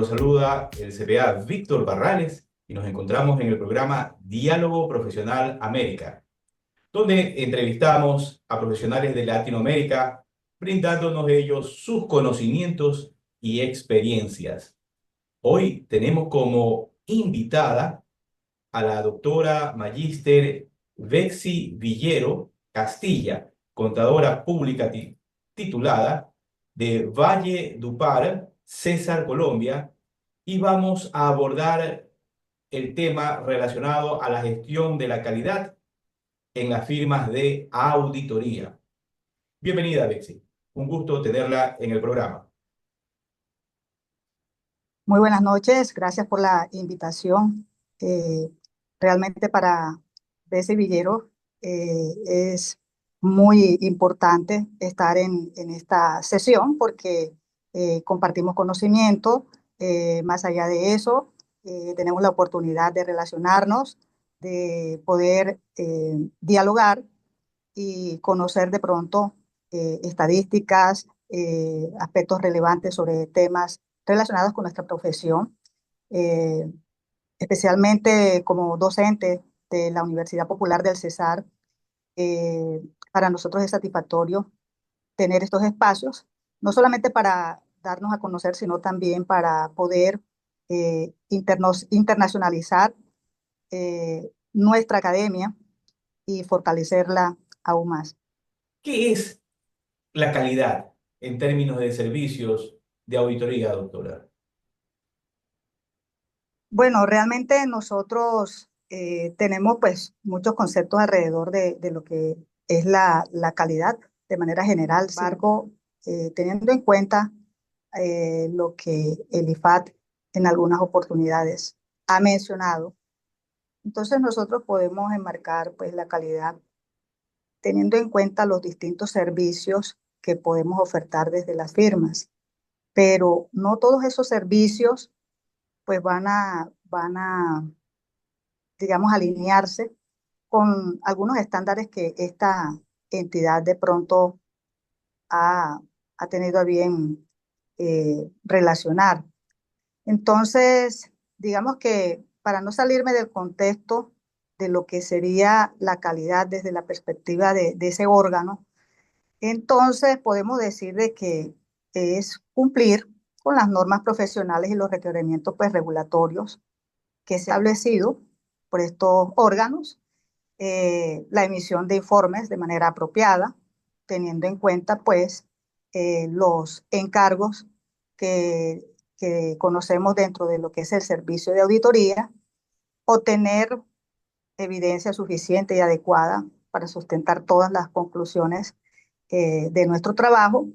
Lo saluda el CPA Víctor Barrales y nos encontramos en el programa Diálogo Profesional América, donde entrevistamos a profesionales de Latinoamérica, brindándonos ellos sus conocimientos y experiencias. Hoy tenemos como invitada a la doctora Magíster Betsy Villero Castilla, contadora pública titulada de Valledupar, César, Colombia, y vamos a abordar el tema relacionado a la gestión de la calidad en las firmas de auditoría. Bienvenida, Betsy. Un gusto tenerla en el programa. Muy buenas noches, gracias por la invitación. Eh, Realmente para BC Villero es muy importante estar en esta sesión porque compartimos conocimiento. Más allá de eso, tenemos la oportunidad de relacionarnos, de poder dialogar y conocer de pronto estadísticas, aspectos relevantes sobre temas relacionados con nuestra profesión, eh, especialmente como docente de la Universidad Popular del Cesar. eh, para nosotros es satisfactorio tener estos espacios, no solamente para darnos a conocer, sino también para poder internacionalizar nuestra academia y fortalecerla aún más. ¿Qué es la calidad en términos de servicios de auditoría, doctora? Bueno, realmente nosotros tenemos pues muchos conceptos alrededor de lo que es la calidad de manera general. Sin embargo, teniendo en cuenta lo que el IFAT en algunas oportunidades ha mencionado, entonces nosotros podemos enmarcar pues la calidad teniendo en cuenta los distintos servicios que podemos ofertar desde las firmas, pero no todos esos servicios pues van a digamos, alinearse con algunos estándares que esta entidad de pronto ha, ha tenido a bien relacionar. Entonces, digamos que para no salirme del contexto de lo que sería la calidad desde la perspectiva de ese órgano, entonces podemos decir de que es cumplir con las normas profesionales y los requerimientos pues, regulatorios que se ha establecido por estos órganos, la emisión de informes de manera apropiada, teniendo en cuenta pues los encargos que conocemos dentro de lo que es el servicio de auditoría, obtener evidencia suficiente y adecuada para sustentar todas las conclusiones de nuestro trabajo,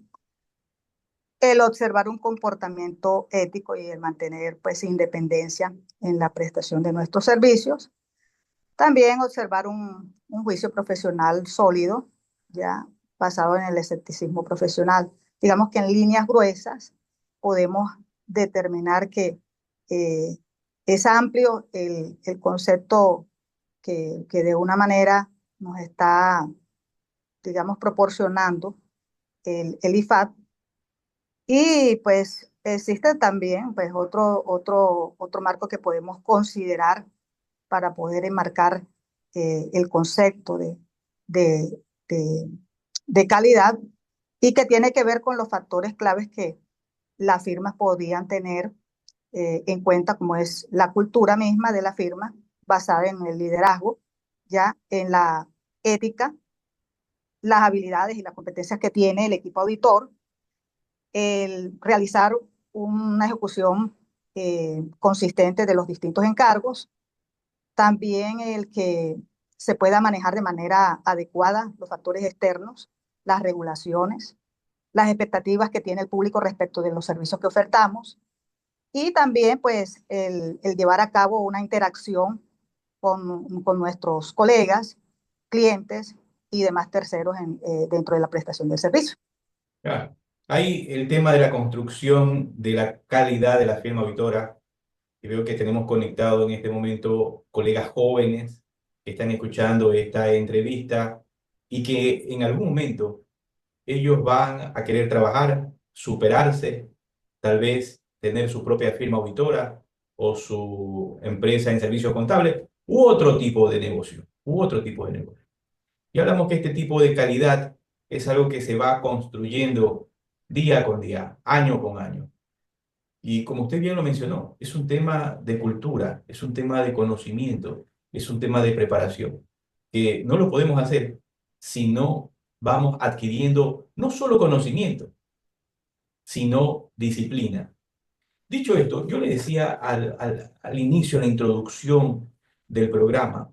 el observar un comportamiento ético y el mantener pues independencia en la prestación de nuestros servicios. También observar un juicio profesional sólido, ya basado en el escepticismo profesional. Digamos que en líneas gruesas podemos determinar que eh, es amplio el concepto que de una manera nos está, digamos, proporcionando el IFAT. Y pues existe también pues, otro marco que podemos considerar para poder enmarcar el concepto de, de, de calidad y que tiene que ver con los factores claves que las firmas podían tener en cuenta, como es la cultura misma de la firma, basada en el liderazgo, ya en la ética, las habilidades y las competencias que tiene el equipo auditor, el realizar una ejecución consistente de los distintos encargos, también el que se pueda manejar de manera adecuada los factores externos, las regulaciones, las expectativas que tiene el público respecto de los servicios que ofertamos y también pues el llevar a cabo una interacción con nuestros colegas, clientes y demás terceros dentro de la prestación del servicio. Claro. Hay el tema de la construcción de la calidad de la firma auditora. Y veo que tenemos conectado en este momento colegas jóvenes que están escuchando esta entrevista y que en algún momento ellos van a querer trabajar, superarse, tal vez tener su propia firma auditora o su empresa en servicios contables u otro tipo de negocio, u otro tipo de negocio. Y hablamos que este tipo de calidad es algo que se va construyendo día con día, año con año. Y como usted bien lo mencionó, es un tema de cultura, es un tema de conocimiento, es un tema de preparación, que no lo podemos hacer si no vamos adquiriendo no solo conocimiento, sino disciplina. Dicho esto, yo le decía al inicio, en la introducción del programa,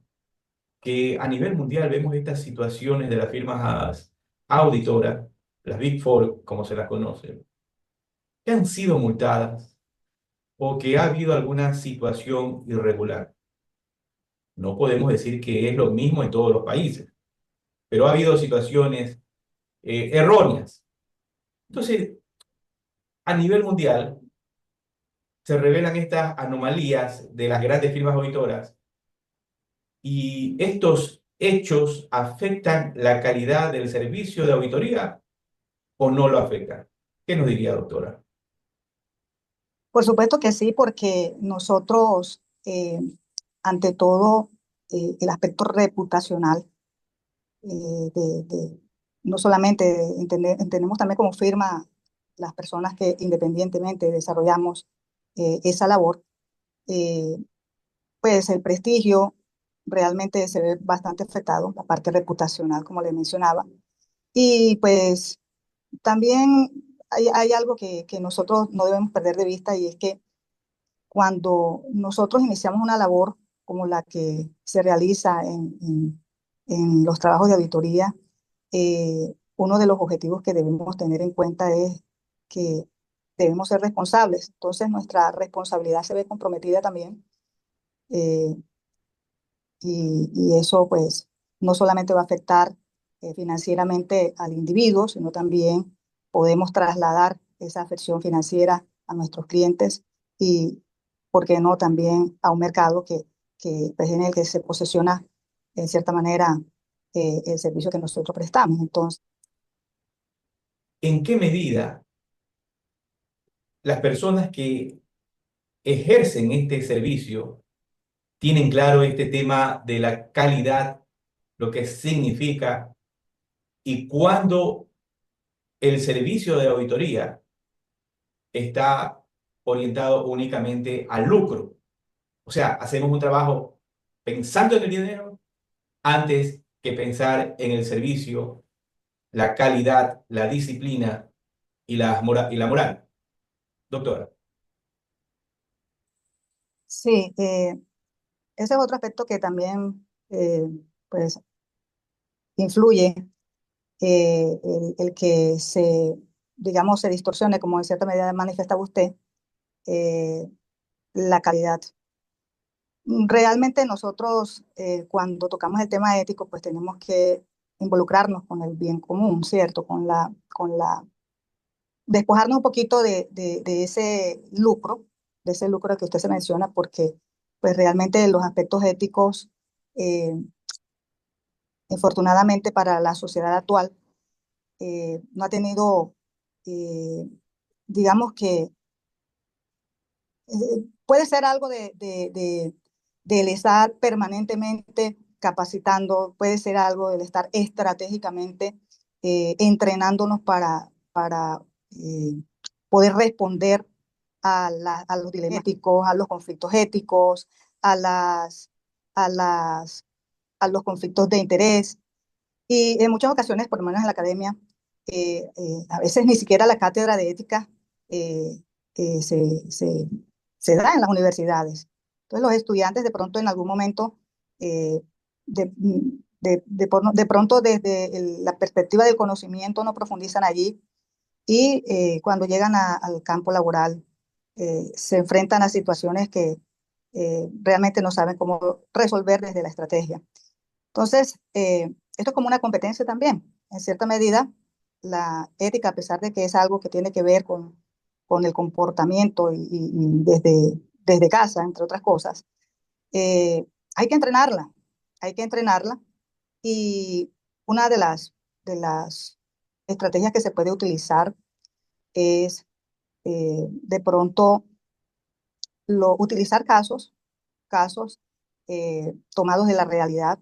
que a nivel mundial vemos estas situaciones de las firmas auditoras, las Big Four, como se las conoce, que han sido multadas o que ha habido alguna situación irregular. No podemos decir que es lo mismo en todos los países, pero ha habido situaciones erróneas. Entonces, a nivel mundial, se revelan estas anomalías de las grandes firmas auditoras y estos hechos afectan la calidad del servicio de auditoría o no lo afectan. ¿Qué nos diría, doctora? Por supuesto que sí, porque nosotros, ante todo, el aspecto reputacional, no solamente entendemos también como firma las personas que independientemente desarrollamos esa labor, eh, pues el prestigio realmente se ve bastante afectado, la parte reputacional, como le mencionaba. Y pues también hay algo que nosotros no debemos perder de vista y es que cuando nosotros iniciamos una labor como la que se realiza en los trabajos de auditoría, uno de los objetivos que debemos tener en cuenta es que debemos ser responsables. Entonces, nuestra responsabilidad se ve comprometida también, eh, y eso pues no solamente va a afectar financieramente al individuo, sino también podemos trasladar esa afección financiera a nuestros clientes y, ¿por qué no?, también a un mercado que pues, en el que se posesiona en cierta manera el servicio que nosotros prestamos. Entonces, ¿En qué medida las personas que ejercen este servicio tienen claro este tema de la calidad, lo que significa y cuándo el servicio de auditoría está orientado únicamente al lucro? O sea, hacemos un trabajo pensando en el dinero antes que pensar en el servicio, la calidad, la disciplina y la moral. Doctora. sí, ese es otro aspecto que también pues, influye, el que se, digamos, se distorsione, como en cierta medida manifestaba usted, eh, la calidad. Realmente nosotros, cuando tocamos el tema ético, pues tenemos que involucrarnos con el bien común, ¿cierto? Despojarnos un poquito de ese lucro que usted se menciona, porque pues realmente los aspectos éticos, eh, infortunadamente para la sociedad actual, no ha tenido, eh, digamos que puede ser algo del estar permanentemente capacitando, puede ser algo del estar estratégicamente entrenándonos para poder responder a los dilemas éticos, a los conflictos éticos, a, las, a, las, a los conflictos de interés. Y en muchas ocasiones, por lo menos en la academia, a veces ni siquiera la cátedra de ética eh, eh, se, se, se da en las universidades. Entonces los estudiantes de pronto en algún momento, eh, de, de pronto desde la perspectiva del conocimiento no profundizan allí y cuando llegan al campo laboral se enfrentan a situaciones que realmente no saben cómo resolver desde la estrategia. Entonces, esto es como una competencia también. En cierta medida, la ética, a pesar de que es algo que tiene que ver con el comportamiento y desde casa, entre otras cosas, eh, hay que entrenarla, hay que entrenarla. Y una de las estrategias que se puede utilizar es de pronto utilizar casos tomados de la realidad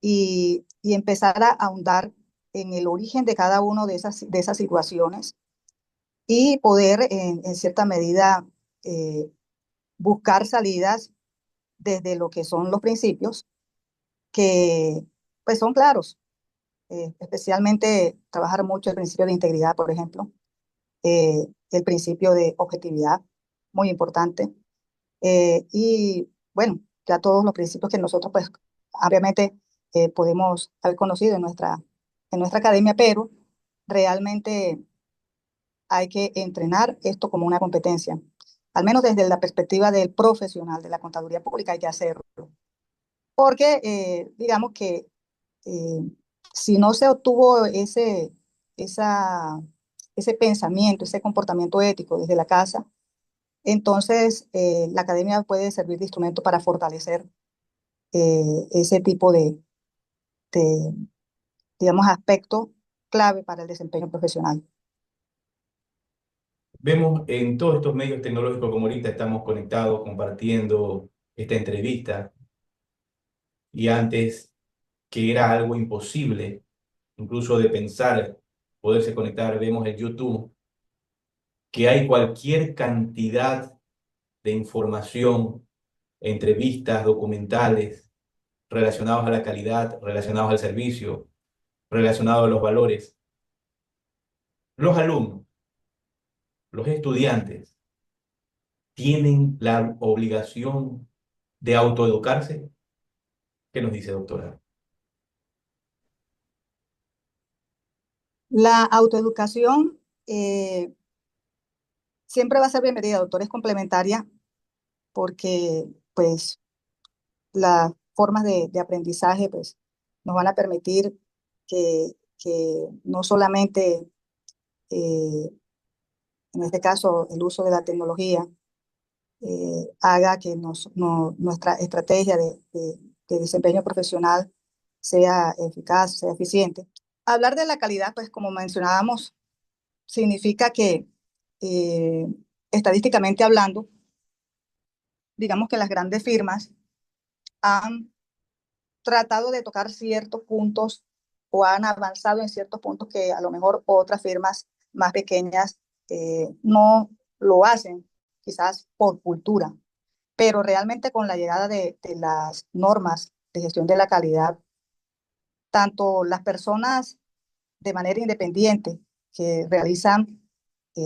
y empezar a ahondar en el origen de cada una de esas situaciones y poder en cierta medida buscar salidas desde lo que son los principios que pues son claros, especialmente trabajar mucho el principio de integridad, por ejemplo, el principio de objetividad, muy importante, y bueno, ya todos los principios que nosotros pues obviamente podemos haber conocido en nuestra academia, pero realmente hay que entrenar esto como una competencia, al menos desde la perspectiva del profesional de la contaduría pública hay que hacerlo, porque digamos que eh, si no se obtuvo esa, ese pensamiento, ese comportamiento ético desde la casa, entonces la academia puede servir de instrumento para fortalecer ese tipo de, digamos, aspecto clave para el desempeño profesional. Vemos en todos estos medios tecnológicos como ahorita estamos conectados, compartiendo esta entrevista, y antes que era algo imposible, incluso de pensar poderse conectar, vemos en YouTube que hay cualquier cantidad de información, entrevistas, documentales relacionados a la calidad, relacionados al servicio, relacionados a los valores. Los alumnos, los estudiantes, tienen la obligación de autoeducarse. ¿Qué nos dice, doctora? La autoeducación siempre va a ser bienvenida, doctor, es complementaria porque pues las formas de aprendizaje pues, nos van a permitir que no solamente, en este caso, el uso de la tecnología haga que nuestra estrategia de desempeño profesional sea eficaz, sea eficiente. Hablar de la calidad, pues como mencionábamos, significa que eh, estadísticamente hablando, digamos que las grandes firmas han tratado de tocar ciertos puntos o han avanzado en ciertos puntos que a lo mejor otras firmas más pequeñas no lo hacen, quizás por cultura, pero realmente con la llegada de las normas de gestión de la calidad, tanto las personas de manera independiente que realizan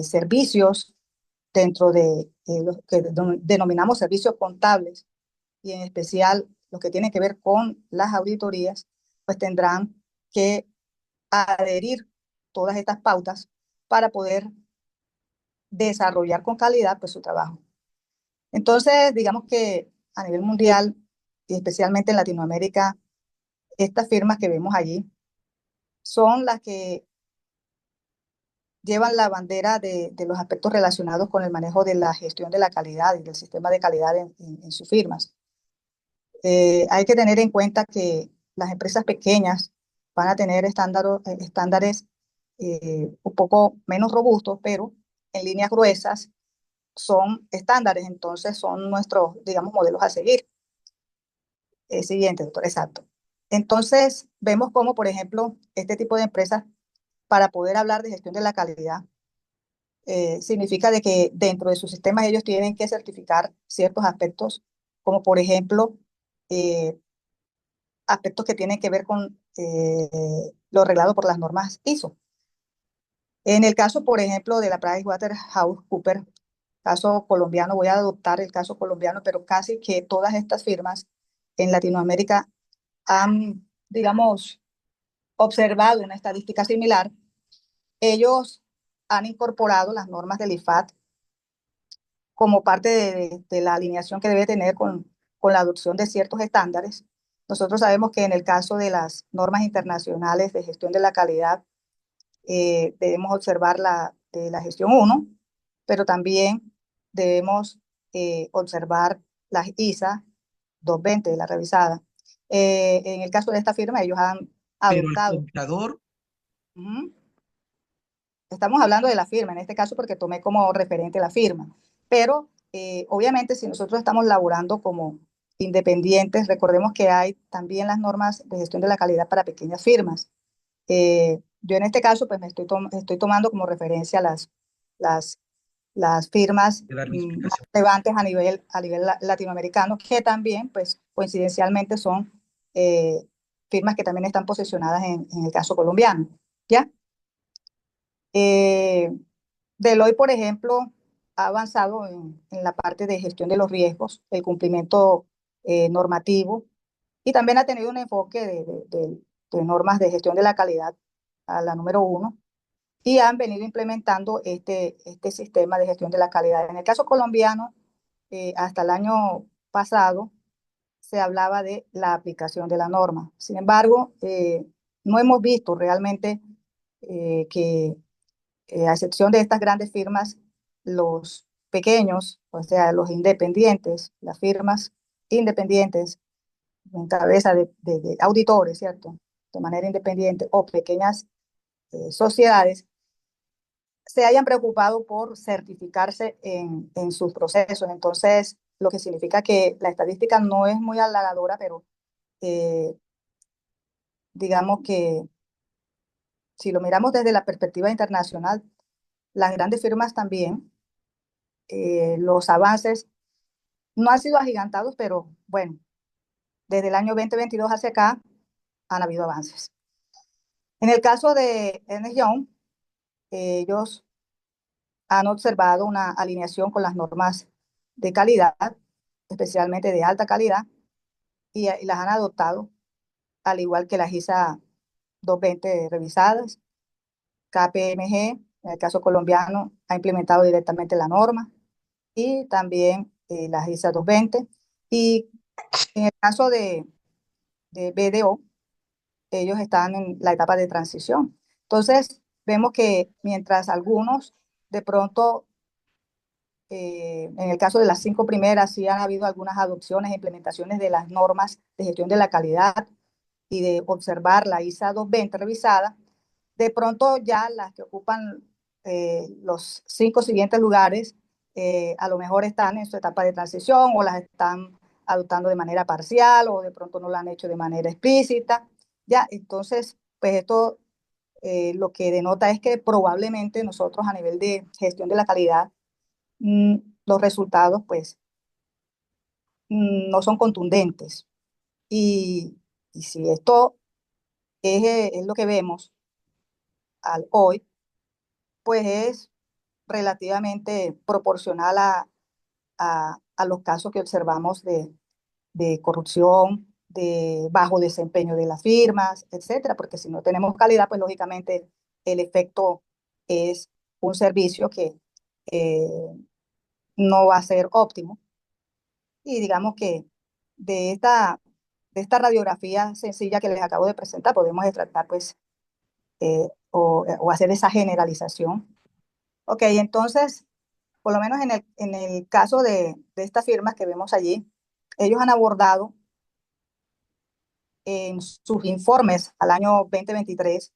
servicios dentro de lo que denominamos servicios contables, y en especial los que tienen que ver con las auditorías, pues tendrán que adherir todas estas pautas para poder desarrollar con calidad pues, su trabajo. Entonces, digamos que a nivel mundial, y especialmente en Latinoamérica, estas firmas que vemos allí son las que llevan la bandera de los aspectos relacionados con el manejo de la gestión de la calidad y del sistema de calidad en sus firmas. Hay que tener en cuenta que las empresas pequeñas van a tener estándares un poco menos robustos, pero en líneas gruesas son estándares, entonces son nuestros, digamos, modelos a seguir. Siguiente, doctor, exacto. Entonces, vemos cómo, por ejemplo, este tipo de empresas, para poder hablar de gestión de la calidad, significa de que dentro de sus sistemas ellos tienen que certificar ciertos aspectos, como por ejemplo, eh, aspectos que tienen que ver con lo reglado por las normas ISO. En el caso, por ejemplo, de la PricewaterhouseCoopers, caso colombiano, voy a adoptar el caso colombiano, pero casi que todas estas firmas en Latinoamérica han, digamos, observado una estadística similar. Ellos han incorporado las normas del IFAT como parte de la alineación que debe tener con la adopción de ciertos estándares. Nosotros sabemos que en el caso de las normas internacionales de gestión de la calidad, debemos observar de la gestión 1, pero también debemos observar las ISA 220 de la revisada. En el caso de esta firma, ellos han Pero el adoptado. comprador, Uh -huh, estamos hablando de la firma, en este caso porque tomé como referente la firma, pero obviamente si nosotros estamos laborando como independientes, recordemos que hay también las normas de gestión de la calidad para pequeñas firmas. Yo en este caso pues estoy tomando como referencia las, las firmas De larga más explicación. relevantes a nivel latinoamericano, que también pues coincidencialmente son firmas que también están posesionadas en el caso colombiano, ¿ya? Eh, Deloitte, por ejemplo, ha avanzado en la parte de gestión de los riesgos, el cumplimiento normativo, y también ha tenido un enfoque de normas de gestión de la calidad a la número uno, y han venido implementando este sistema de gestión de la calidad. En el caso colombiano, hasta el año pasado se hablaba de la aplicación de la norma. Sin embargo, no hemos visto realmente que a excepción de estas grandes firmas, los pequeños, o sea, los independientes, las firmas independientes en cabeza de auditores, ¿cierto? De manera independiente, o pequeñas sociedades, se hayan preocupado por certificarse en sus procesos. Entonces, lo que significa que la estadística no es muy halagadora, pero eh, digamos que si lo miramos desde la perspectiva internacional, las grandes firmas también, los avances no han sido agigantados, pero bueno, desde el año 2022 hacia acá han habido avances. En el caso de Ernst Young, ellos han observado una alineación con las normas de calidad, especialmente de alta calidad, y las han adoptado, al igual que las ISA 220 revisadas. KPMG, en el caso colombiano, ha implementado directamente la norma, y también las ISA 220. Y en el caso de BDO, ellos están en la etapa de transición. Entonces, vemos que mientras algunos de pronto, en el caso de las 5 primeras, sí han habido algunas adopciones e implementaciones de las normas de gestión de la calidad y de observar la ISA 220 revisada, de pronto ya las que ocupan los 5 siguientes lugares, a lo mejor están en su etapa de transición o las están adoptando de manera parcial o de pronto no la han hecho de manera explícita. Ya, entonces, pues esto lo que denota es que probablemente nosotros a nivel de gestión de la calidad, mmm, los resultados pues no son contundentes. Y, y si esto es lo que vemos al hoy, pues es relativamente proporcional a los casos que observamos de corrupción, de bajo desempeño de las firmas, etcétera, porque si no tenemos calidad, pues lógicamente el efecto es un servicio que eh, no va a ser óptimo. Y digamos que de esta, de esta radiografía sencilla que les acabo de presentar, podemos tratar pues, o hacer esa generalización. Ok, entonces, por lo menos en el caso de estas firmas que vemos allí, ellos han abordado en sus informes al año 2023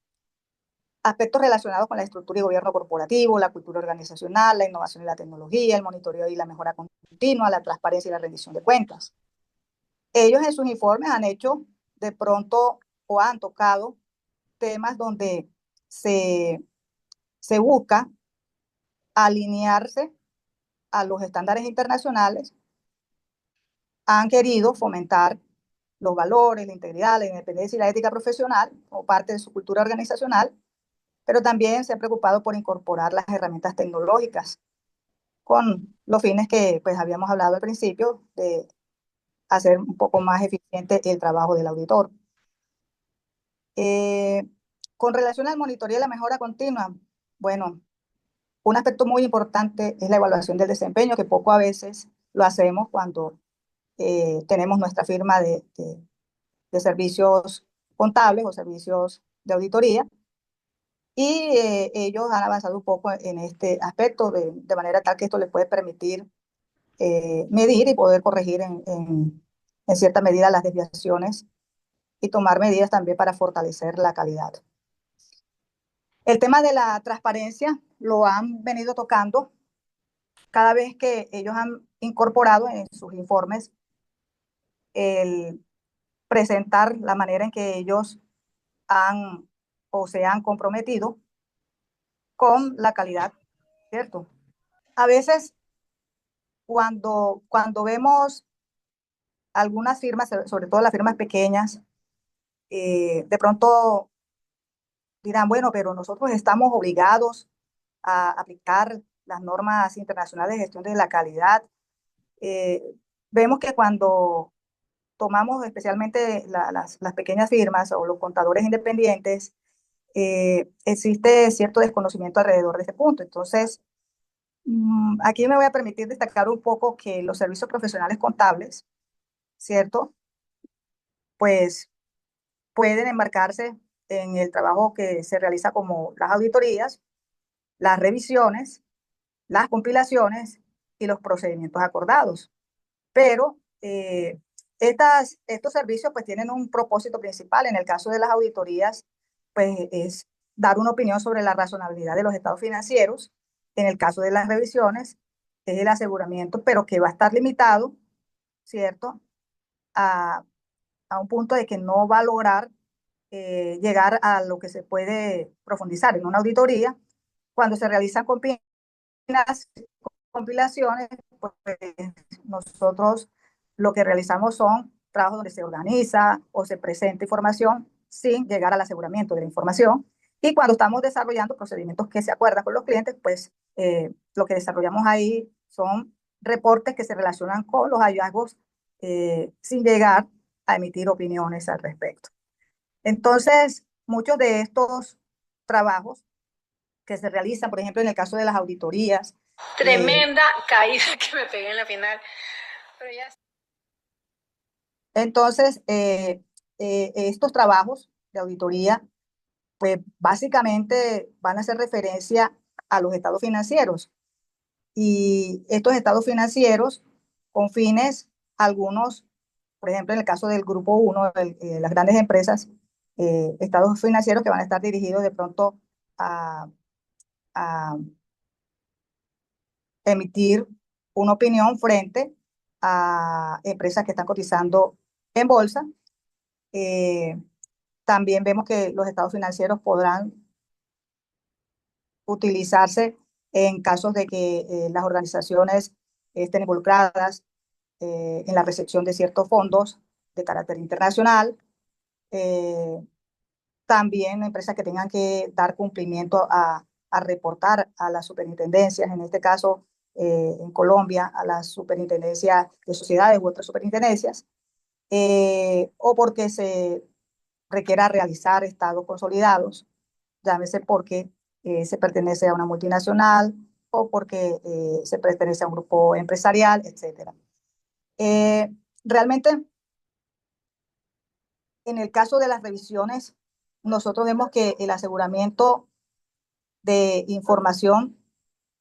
aspectos relacionados con la estructura y gobierno corporativo, la cultura organizacional, la innovación y la tecnología, el monitoreo y la mejora continua, la transparencia y la rendición de cuentas. Ellos en sus informes han hecho de pronto o han tocado temas donde se, se busca alinearse a los estándares internacionales, han querido fomentar los valores, la integridad, la independencia y la ética profesional como parte de su cultura organizacional, pero también se ha preocupado por incorporar las herramientas tecnológicas con los fines que pues habíamos hablado al principio de hacer un poco más eficiente el trabajo del auditor. Eh, con relación al monitoreo y la mejora continua, bueno, un aspecto muy importante es la evaluación del desempeño, que poco a veces lo hacemos cuando tenemos nuestra firma de servicios contables o servicios de auditoría, y ellos han avanzado un poco en este aspecto de manera tal que esto les puede permitir medir y poder corregir en cierta medida las desviaciones y tomar medidas también para fortalecer la calidad. El tema de la transparencia lo han venido tocando cada vez que ellos han incorporado en sus informes el presentar la manera en que ellos han o se han comprometido con la calidad, ¿cierto? A veces cuando vemos algunas firmas, sobre todo las firmas pequeñas, de pronto dirán, bueno, pero nosotros estamos obligados a aplicar las normas internacionales de gestión de la calidad. Eh, Vemos que cuando tomamos especialmente las pequeñas firmas o los contadores independientes, existe cierto desconocimiento alrededor de este punto. Entonces, aquí me voy a permitir destacar un poco que los servicios profesionales contables, ¿cierto? Pues pueden enmarcarse en el trabajo que se realiza como las auditorías, las revisiones, las compilaciones y los procedimientos acordados. Pero estos servicios pues tienen un propósito principal. En el caso de las auditorías, pues es dar una opinión sobre la razonabilidad de los estados financieros. En el caso de las revisiones, es el aseguramiento, pero que va a estar limitado, ¿cierto? A, a un punto de que no va a lograr llegar a lo que se puede profundizar en una auditoría. Cuando se realizan compilaciones, pues nosotros lo que realizamos son trabajos donde se organiza o se presenta información sin llegar al aseguramiento de la información. Y cuando estamos desarrollando procedimientos que se acuerdan con los clientes, pues lo que desarrollamos ahí son reportes que se relacionan con los hallazgos sin llegar a emitir opiniones al respecto. Entonces, muchos de estos trabajos que se realizan, por ejemplo, en el caso de las auditorías. Tremenda caída que me pegué en la final. Pero ya... Entonces, estos trabajos de auditoría, pues básicamente van a hacer referencia a los estados financieros. Y estos estados financieros con fines, algunos, por ejemplo, en el caso del grupo 1, las grandes empresas, estados financieros que van a estar dirigidos de pronto a emitir una opinión frente a empresas que están cotizando en bolsa. También vemos que los estados financieros podrán utilizarse en casos de que las organizaciones estén involucradas en la recepción de ciertos fondos de carácter internacional. También empresas que tengan que dar cumplimiento a reportar a las superintendencias, en este caso en Colombia, a las superintendencias de sociedades u otras superintendencias, o porque se requiera realizar estados consolidados, llámese porque se pertenece a una multinacional o porque se pertenece a un grupo empresarial, etc. Realmente, en el caso de las revisiones, nosotros vemos que el aseguramiento de información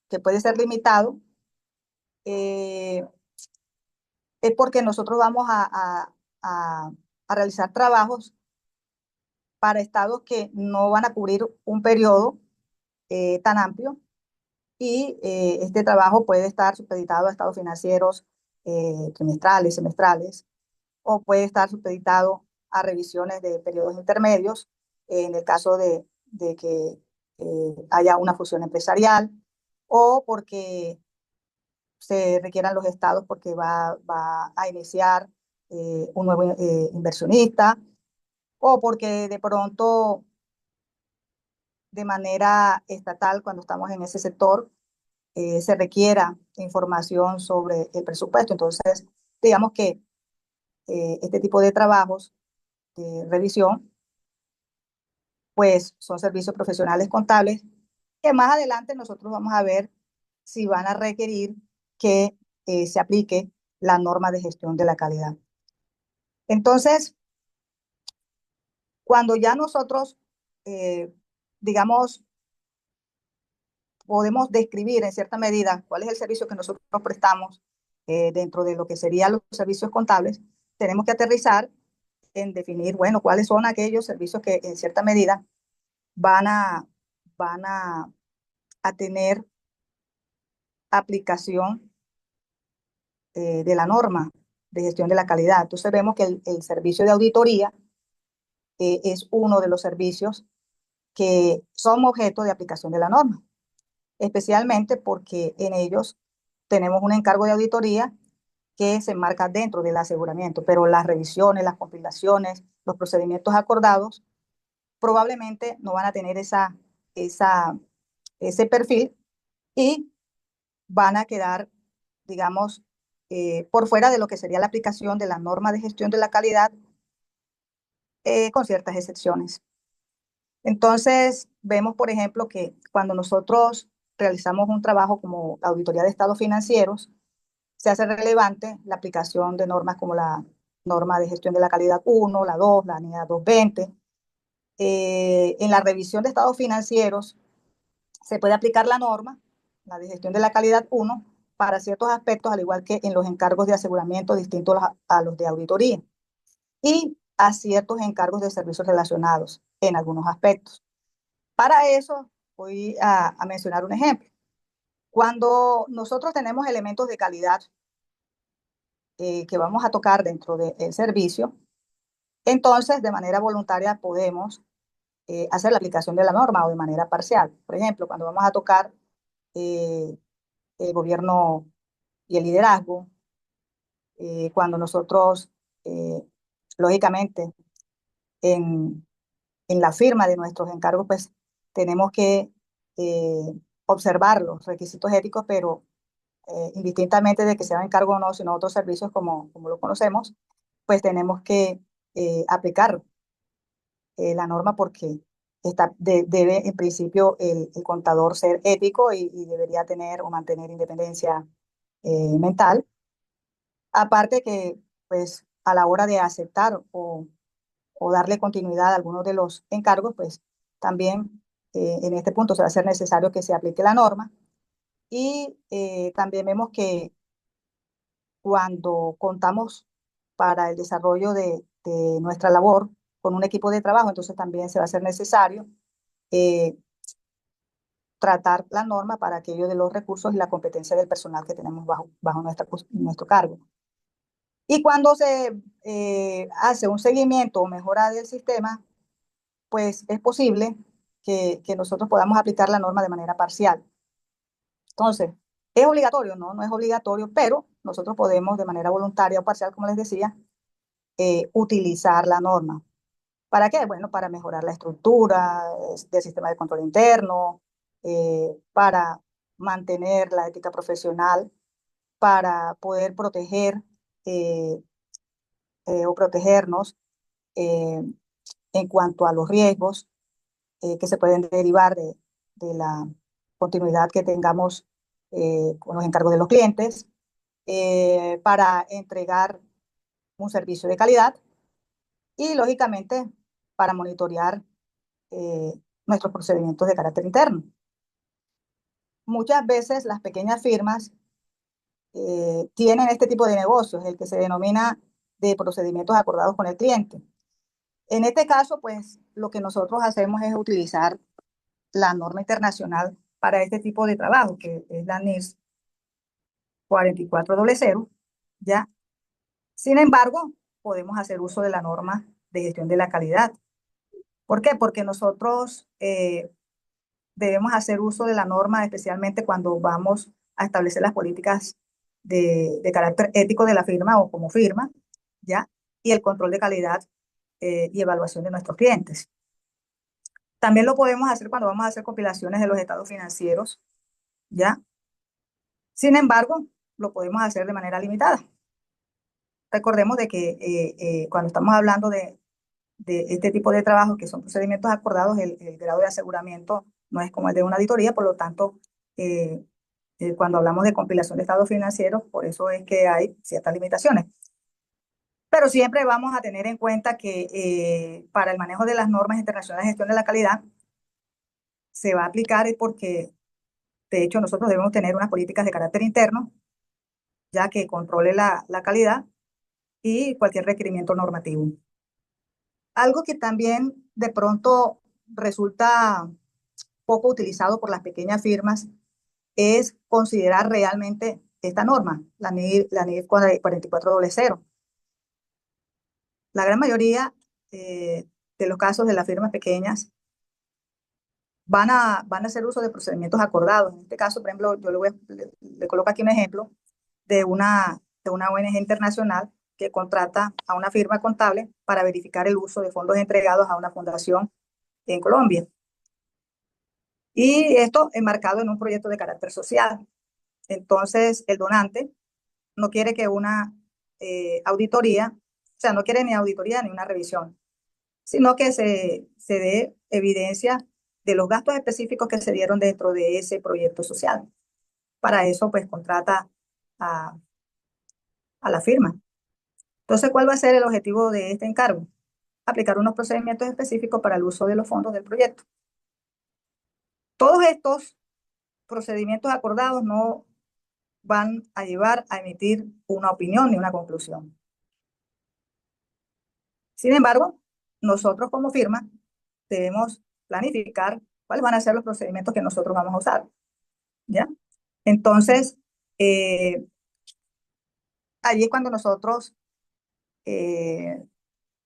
que puede ser limitado es porque nosotros vamos a realizar trabajos para estados que no van a cubrir un periodo tan amplio y este trabajo puede estar supeditado a estados financieros trimestrales, semestrales, o puede estar supeditado a revisiones de periodos intermedios en el caso de que haya una fusión empresarial o porque se requieran los estados porque va a iniciar un nuevo inversionista o porque de pronto de manera estatal, cuando estamos en ese sector, se requiera información sobre el presupuesto. Entonces, digamos que este tipo de trabajos de revisión, pues son servicios profesionales contables que más adelante nosotros vamos a ver si van a requerir que se aplique la norma de gestión de la calidad. Entonces, cuando ya nosotros, digamos, podemos describir en cierta medida cuál es el servicio que nosotros prestamos dentro de lo que serían los servicios contables, tenemos que aterrizar en definir, bueno, cuáles son aquellos servicios que en cierta medida van a van a tener aplicación de la norma de gestión de la calidad. Entonces vemos que el servicio de auditoría es uno de los servicios que son objeto de aplicación de la norma, especialmente porque en ellos tenemos un encargo de auditoría que se enmarca dentro del aseguramiento, pero las revisiones, las compilaciones, los procedimientos acordados probablemente no van a tener ese perfil y van a quedar, digamos, por fuera de lo que sería la aplicación de la norma de gestión de la calidad, con ciertas excepciones. Entonces, vemos, por ejemplo, que cuando nosotros realizamos un trabajo como la auditoría de estados financieros, se hace relevante la aplicación de normas como la norma de gestión de la calidad 1, la 2, la NIA 220. En la revisión de estados financieros se puede aplicar la norma, la de gestión de la calidad 1, para ciertos aspectos, al igual que en los encargos de aseguramiento distintos a los de auditoría, y a ciertos encargos de servicios relacionados en algunos aspectos. Para eso voy a mencionar un ejemplo. Cuando nosotros tenemos elementos de calidad que vamos a tocar dentro del servicio, entonces de manera voluntaria podemos hacer la aplicación de la norma o de manera parcial. Por ejemplo, cuando vamos a tocar eh, el gobierno y el liderazgo, cuando nosotros, eh, lógicamente, en, en la firma de nuestros encargos, pues tenemos que observar los requisitos éticos, pero indistintamente de que sea encargo o no, sino otros servicios como lo conocemos, pues tenemos que aplicar la norma porque debe en principio el contador ser ético y debería tener o mantener independencia mental. Aparte que, pues, a la hora de aceptar o darle continuidad a algunos de los encargos, pues también en este punto se va a ser necesario que se aplique la norma. Y también vemos que cuando contamos para el desarrollo de nuestra labor con un equipo de trabajo, entonces también se va a ser necesario eh, tratar la norma para aquello de los recursos y la competencia del personal que tenemos bajo nuestro cargo. Y cuando se hace un seguimiento o mejora del sistema, pues es posible que nosotros podamos aplicar la norma de manera parcial. Entonces, ¿es obligatorio? No, no es obligatorio, pero nosotros podemos de manera voluntaria o parcial, como les decía, utilizar la norma. ¿Para qué? Bueno, para mejorar la estructura del sistema de control interno, para mantener la ética profesional, para poder proteger eh, o protegernos eh, en cuanto a los riesgos que se pueden derivar de la continuidad que tengamos con los encargos de los clientes, para entregar un servicio de calidad y, lógicamente, para monitorear eh, nuestros procedimientos de carácter interno. Muchas veces las pequeñas firmas tienen este tipo de negocios, el que se denomina de procedimientos acordados con el cliente. En este caso, pues lo que nosotros hacemos es utilizar la norma internacional para este tipo de trabajo, que es la NIS 4400, ¿ya? Sin embargo, podemos hacer uso de la norma de gestión de la calidad. ¿Por qué? Porque nosotros debemos hacer uso de la norma, especialmente cuando vamos a establecer las políticas de carácter ético de la firma o como firma, ¿ya? Y el control de calidad y evaluación de nuestros clientes. También lo podemos hacer cuando vamos a hacer compilaciones de los estados financieros, ¿ya? Sin embargo, lo podemos hacer de manera limitada. Recordemos de que cuando estamos hablando de este tipo de trabajos, que son procedimientos acordados, el grado de aseguramiento no es como el de una auditoría, por lo tanto, cuando hablamos de compilación de estados financieros, por eso es que hay ciertas limitaciones. Pero siempre vamos a tener en cuenta que para el manejo de las normas internacionales de gestión de la calidad se va a aplicar es porque, de hecho, nosotros debemos tener unas políticas de carácter interno, ya que controle la calidad y cualquier requerimiento normativo. Algo que también de pronto resulta poco utilizado por las pequeñas firmas es considerar realmente esta norma, la NIF 4400. La gran mayoría de los casos de las firmas pequeñas van a hacer uso de procedimientos acordados. En este caso, por ejemplo, yo le coloco aquí un ejemplo de una ONG internacional que contrata a una firma contable para verificar el uso de fondos entregados a una fundación en Colombia. Y esto enmarcado en un proyecto de carácter social. Entonces, el donante no quiere que una auditoría, o sea, no quiere ni auditoría ni una revisión, sino que se dé evidencia de los gastos específicos que se dieron dentro de ese proyecto social. Para eso, pues, contrata a la firma. Entonces, ¿cuál va a ser el objetivo de este encargo? Aplicar unos procedimientos específicos para el uso de los fondos del proyecto. Todos estos procedimientos acordados no van a llevar a emitir una opinión ni una conclusión. Sin embargo, nosotros como firma debemos planificar cuáles van a ser los procedimientos que nosotros vamos a usar, ¿ya? Entonces, allí es cuando nosotros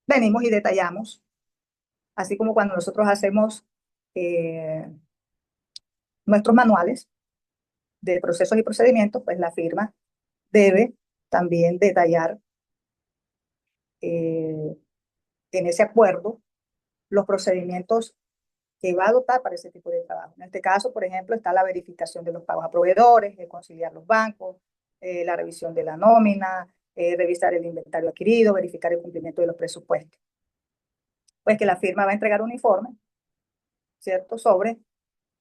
venimos y detallamos, así como cuando nosotros hacemos nuestros manuales de procesos y procedimientos, pues la firma debe también detallar en ese acuerdo los procedimientos que va a adoptar para ese tipo de trabajo. En este caso, por ejemplo, está la verificación de los pagos a proveedores, conciliar los bancos, la revisión de la nómina, revisar el inventario adquirido, verificar el cumplimiento de los presupuestos. Pues que la firma va a entregar un informe, ¿cierto?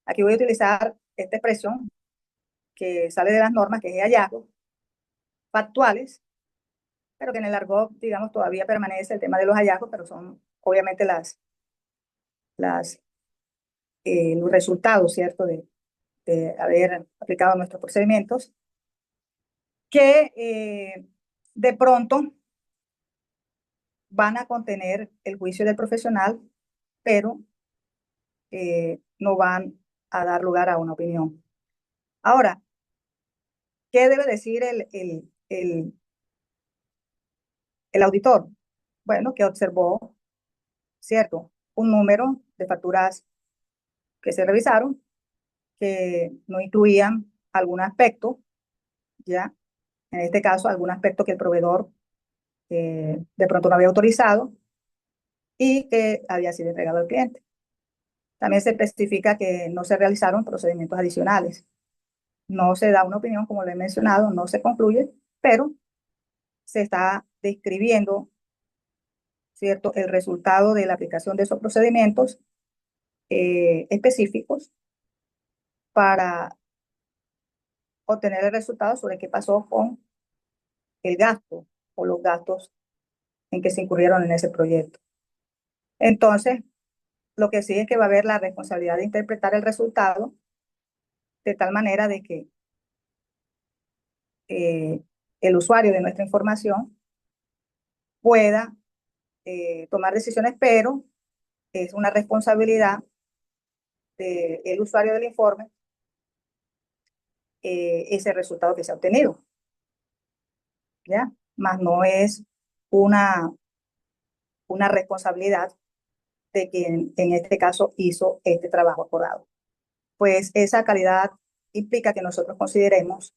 Aquí voy a utilizar esta expresión que sale de las normas, que es hallazgos factuales, pero que en el argot, digamos, todavía permanece el tema de los hallazgos, pero son obviamente los resultados, ¿cierto?, de haber aplicado nuestros procedimientos, que de pronto van a contener el juicio del profesional, pero no van a dar lugar a una opinión. Ahora, ¿qué debe decir el auditor? Bueno, que observó, ¿cierto?, un número de facturas que se revisaron que no incluían algún aspecto, ¿ya? En este caso, algún aspecto que el proveedor de pronto no había autorizado y que había sido entregado al cliente. También se especifica que no se realizaron procedimientos adicionales. No se da una opinión, como lo he mencionado, no se concluye, pero se está describiendo, ¿cierto?, el resultado de la aplicación de esos procedimientos específicos para obtener el resultado sobre qué pasó con el gasto o los gastos en que se incurrieron en ese proyecto. Entonces, lo que sí es que va a haber la responsabilidad de interpretar el resultado de tal manera de que el usuario de nuestra información pueda tomar decisiones, pero es una responsabilidad del usuario del informe ese resultado que se ha obtenido, ¿ya? Más no es una responsabilidad de quien en este caso hizo este trabajo acordado. Pues esa calidad implica que nosotros consideremos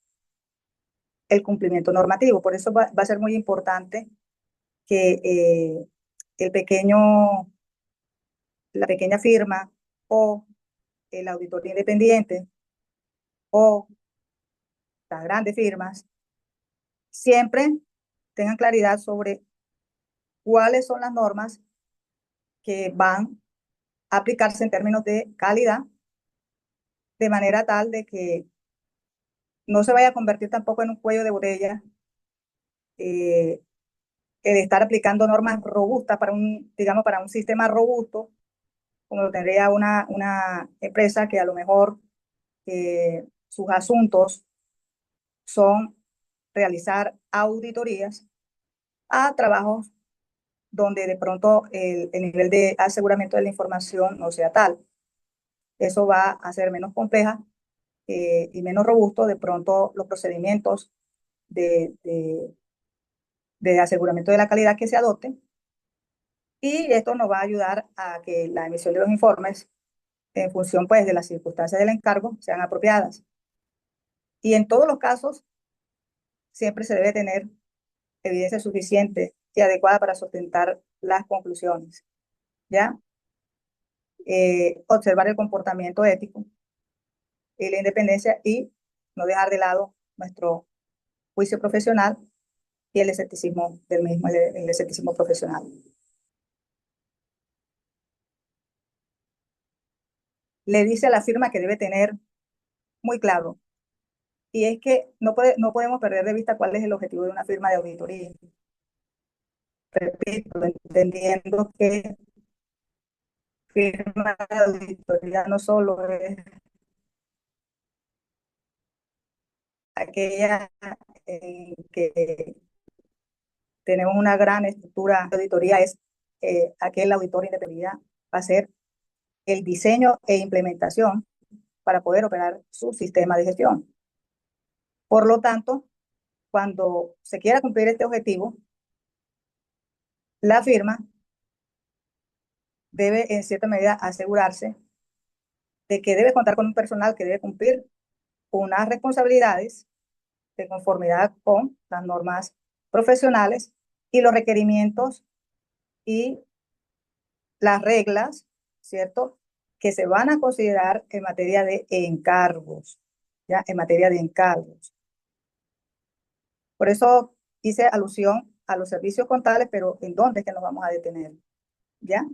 el cumplimiento normativo. Por eso va a ser muy importante que la pequeña firma o el auditor independiente o las grandes firmas siempre tengan claridad sobre cuáles son las normas que van a aplicarse en términos de calidad, de manera tal de que no se vaya a convertir tampoco en un cuello de botella el estar aplicando normas robustas para digamos, para un sistema robusto, como lo tendría una empresa que a lo mejor sus asuntos son realizar auditorías a trabajos donde de pronto el nivel de aseguramiento de la información no sea tal. Eso va a ser menos compleja y menos robusto de pronto los procedimientos de, de, de aseguramiento de la calidad que se adopten. Y esto nos va a ayudar a que la emisión de los informes en función pues de las circunstancias del encargo sean apropiadas. Y en todos los casos siempre se debe tener evidencia suficiente y adecuada para sustentar las conclusiones, ¿ya? Observar el comportamiento ético y la independencia y no dejar de lado nuestro juicio profesional y el escepticismo del mismo, el escepticismo profesional. Le dice a la firma que debe tener muy claro, y es que no podemos perder de vista cuál es el objetivo de una firma de auditoría. Repito, entendiendo que firma de auditoría no solo es aquella en que tenemos una gran estructura de auditoría, es aquel auditor independiente va a ser el diseño e implementación para poder operar su sistema de gestión. Por lo tanto, cuando se quiera cumplir este objetivo, la firma debe en cierta medida asegurarse de que debe contar con un personal que debe cumplir unas responsabilidades de conformidad con las normas profesionales y los requerimientos y las reglas, ¿cierto?, que se van a considerar en materia de encargos, ¿ya? En materia de encargos. Por eso hice alusión a los servicios contables, pero ¿en dónde es que nos vamos a detener? ¿Ya?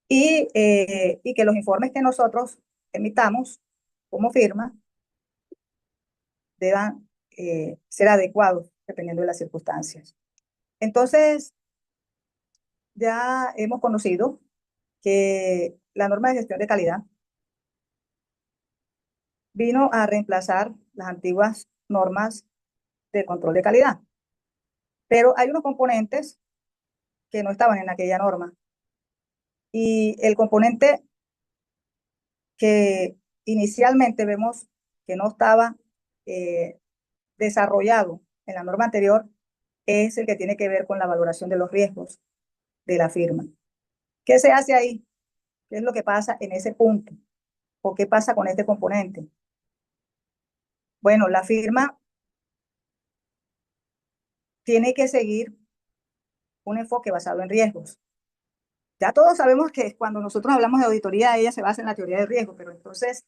Y que los informes que nosotros emitamos como firma deban ser adecuados dependiendo de las circunstancias. Entonces, ya hemos conocido que la norma de gestión de calidad vino a reemplazar las antiguas normas de control de calidad. Pero hay unos componentes que no estaban en aquella norma. Y el componente que inicialmente vemos que no estaba desarrollado en la norma anterior es el que tiene que ver con la valoración de los riesgos de la firma. ¿Qué se hace ahí? ¿Qué es lo que pasa en ese punto? ¿O qué pasa con este componente? Bueno, la firma tiene que seguir un enfoque basado en riesgos. Ya todos sabemos que cuando nosotros hablamos de auditoría, ella se basa en la teoría de riesgo, pero entonces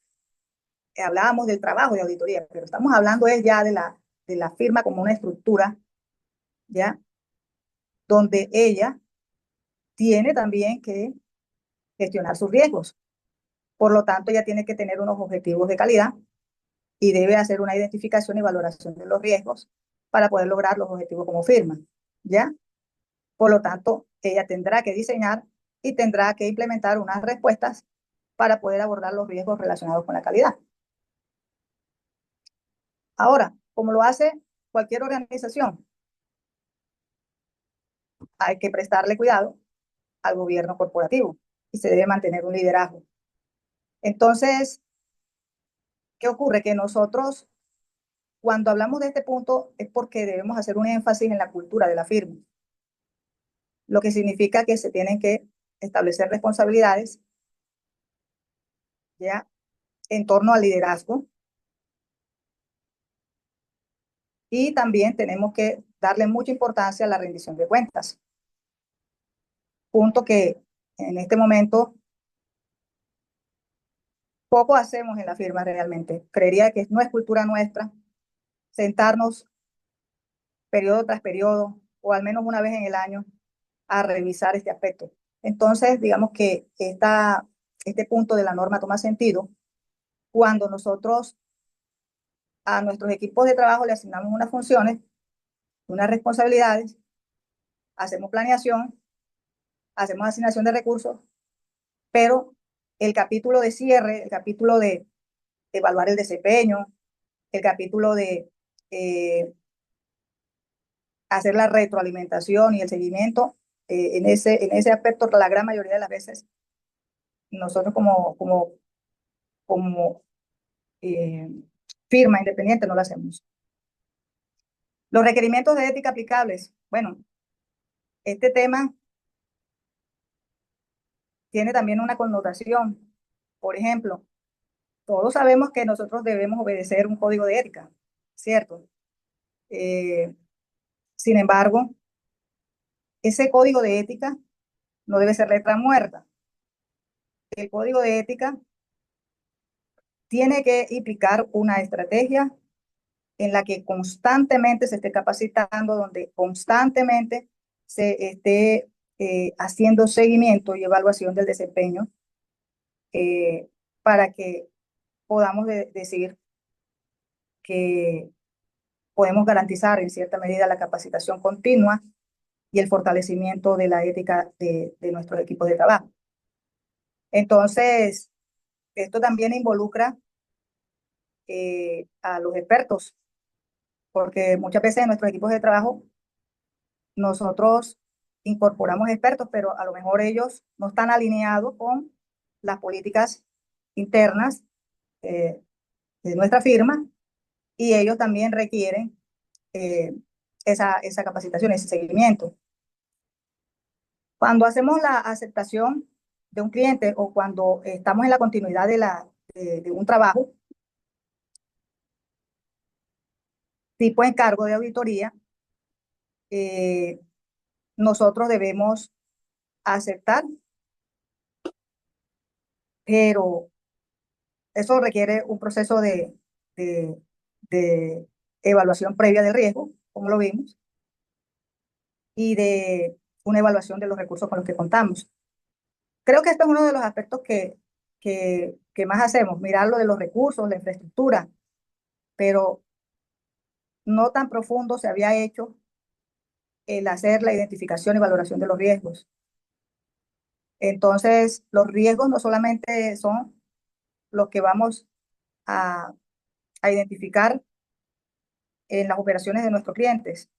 hablábamos del trabajo de auditoría, pero estamos hablando es ya de la firma como una estructura, ¿ya? Donde ella tiene también que gestionar sus riesgos. Por lo tanto, ella tiene que tener unos objetivos de calidad y debe hacer una identificación y valoración de los riesgos para poder lograr los objetivos como firma, ¿ya? Por lo tanto, ella tendrá que diseñar y tendrá que implementar unas respuestas para poder abordar los riesgos relacionados con la calidad. Ahora, como lo hace cualquier organización, hay que prestarle cuidado al gobierno corporativo y se debe mantener un liderazgo. Entonces, ¿qué ocurre? Que nosotros, cuando hablamos de este punto, es porque debemos hacer un énfasis en la cultura de la firma, lo que significa que se tienen que establecer responsabilidades, ¿ya?, en torno al liderazgo. Y también tenemos que darle mucha importancia a la rendición de cuentas. Punto que en este momento poco hacemos en la firma realmente. Creería que no es cultura nuestra sentarnos periodo tras periodo o al menos una vez en el año a revisar este aspecto. Entonces, digamos que este punto de la norma toma sentido cuando nosotros a nuestros equipos de trabajo le asignamos unas funciones, unas responsabilidades, hacemos planeación, hacemos asignación de recursos, pero el capítulo de cierre, el capítulo de evaluar el desempeño, el capítulo de hacer la retroalimentación y el seguimiento, en ese aspecto, la gran mayoría de las veces, nosotros como como firma independiente no lo hacemos. Los requerimientos de ética aplicables. Bueno, este tema tiene también una connotación. Por ejemplo, todos sabemos que nosotros debemos obedecer un código de ética, ¿cierto? Sin embargo, ese código de ética no debe ser letra muerta. El código de ética tiene que implicar una estrategia en la que constantemente se esté capacitando, donde constantemente se esté haciendo seguimiento y evaluación del desempeño para que podamos decir que podemos garantizar en cierta medida la capacitación continua y el fortalecimiento de la ética de nuestros equipos de trabajo. Entonces, esto también involucra a los expertos, porque muchas veces en nuestros equipos de trabajo nosotros incorporamos expertos, pero a lo mejor ellos no están alineados con las políticas internas de nuestra firma y ellos también requieren esa capacitación, ese seguimiento. Cuando hacemos la aceptación de un cliente o cuando estamos en la continuidad de un trabajo, tipo encargo de auditoría, nosotros debemos aceptar, pero eso requiere un proceso de, de evaluación previa del riesgo, como lo vimos, y de una evaluación de los recursos con los que contamos. Creo que este es uno de los aspectos que más hacemos, mirar lo de los recursos, la infraestructura, pero no tan profundo se había hecho el hacer la identificación y valoración de los riesgos. Entonces, los riesgos no solamente son los que vamos a identificar en las operaciones de nuestros clientes.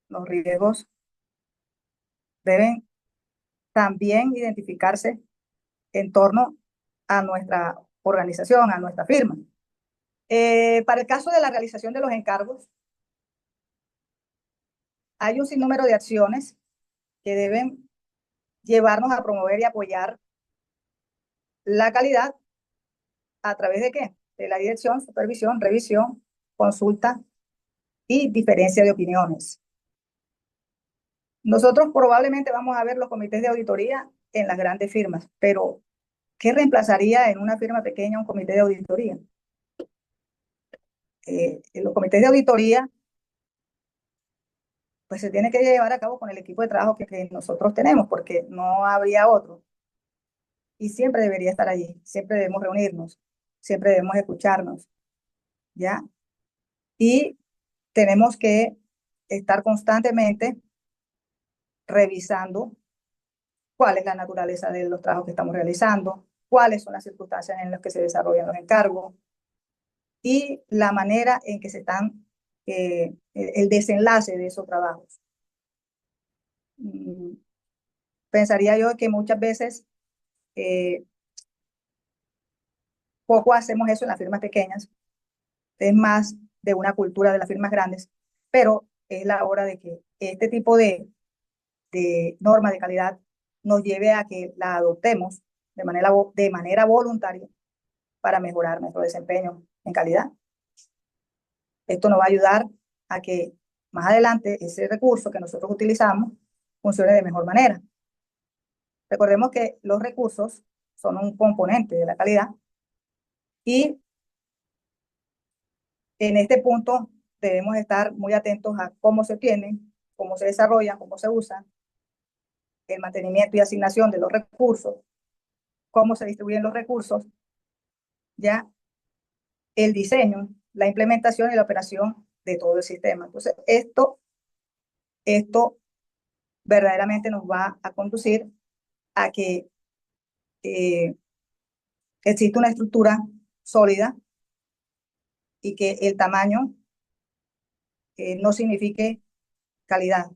Los riesgos deben también identificarse en torno a nuestra organización, a nuestra firma. Para el caso de la realización de los encargos, hay un sinnúmero de acciones que deben llevarnos a promover y apoyar la calidad a través de ¿qué? De la dirección, supervisión, revisión, consulta y diferencia de opiniones. Nosotros probablemente vamos a ver los comités de auditoría en las grandes firmas, pero ¿qué reemplazaría en una firma pequeña un comité de auditoría? En los comités de auditoría pues se tiene que llevar a cabo con el equipo de trabajo que nosotros tenemos, porque no habría otro. Y siempre debería estar allí, siempre debemos reunirnos, siempre debemos escucharnos, ¿ya? Y tenemos que estar constantemente revisando cuál es la naturaleza de los trabajos que estamos realizando, cuáles son las circunstancias en las que se desarrollan los encargos y la manera en que se están, el desenlace de esos trabajos. Pensaría yo que muchas veces poco hacemos eso en las firmas pequeñas, es más de una cultura de las firmas grandes, pero es la hora de que este tipo de norma de calidad nos lleve a que la adoptemos de manera voluntaria para mejorar nuestro desempeño en calidad. Esto nos va a ayudar a que más adelante ese recurso que nosotros utilizamos funcione de mejor manera. Recordemos que los recursos son un componente de la calidad y en este punto debemos estar muy atentos a cómo se obtienen, cómo se desarrollan, cómo se usan, el mantenimiento y asignación de los recursos, cómo se distribuyen los recursos, ya el diseño, la implementación y la operación de todo el sistema. Entonces, esto verdaderamente nos va a conducir a que existe una estructura sólida y que el tamaño no signifique calidad,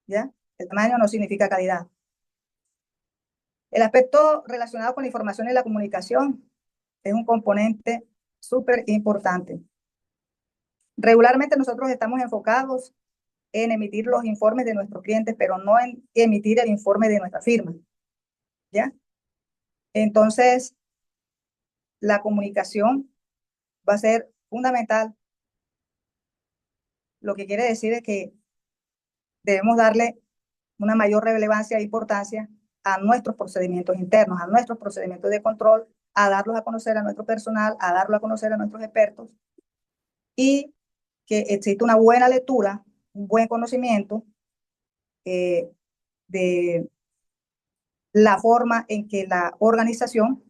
¿ya? El tamaño no significa calidad. El aspecto relacionado con la información y la comunicación es un componente súper importante. Regularmente nosotros estamos enfocados en emitir los informes de nuestros clientes, pero no en emitir el informe de nuestra firma, ¿ya? Entonces, la comunicación va a ser fundamental. Lo que quiere decir es que debemos darle una mayor relevancia e importancia a nuestros procedimientos internos, a nuestros procedimientos de control, a darlos a conocer a nuestro personal, a darlo a conocer a nuestros expertos, y que existe una buena lectura, un buen conocimiento de la forma en que la organización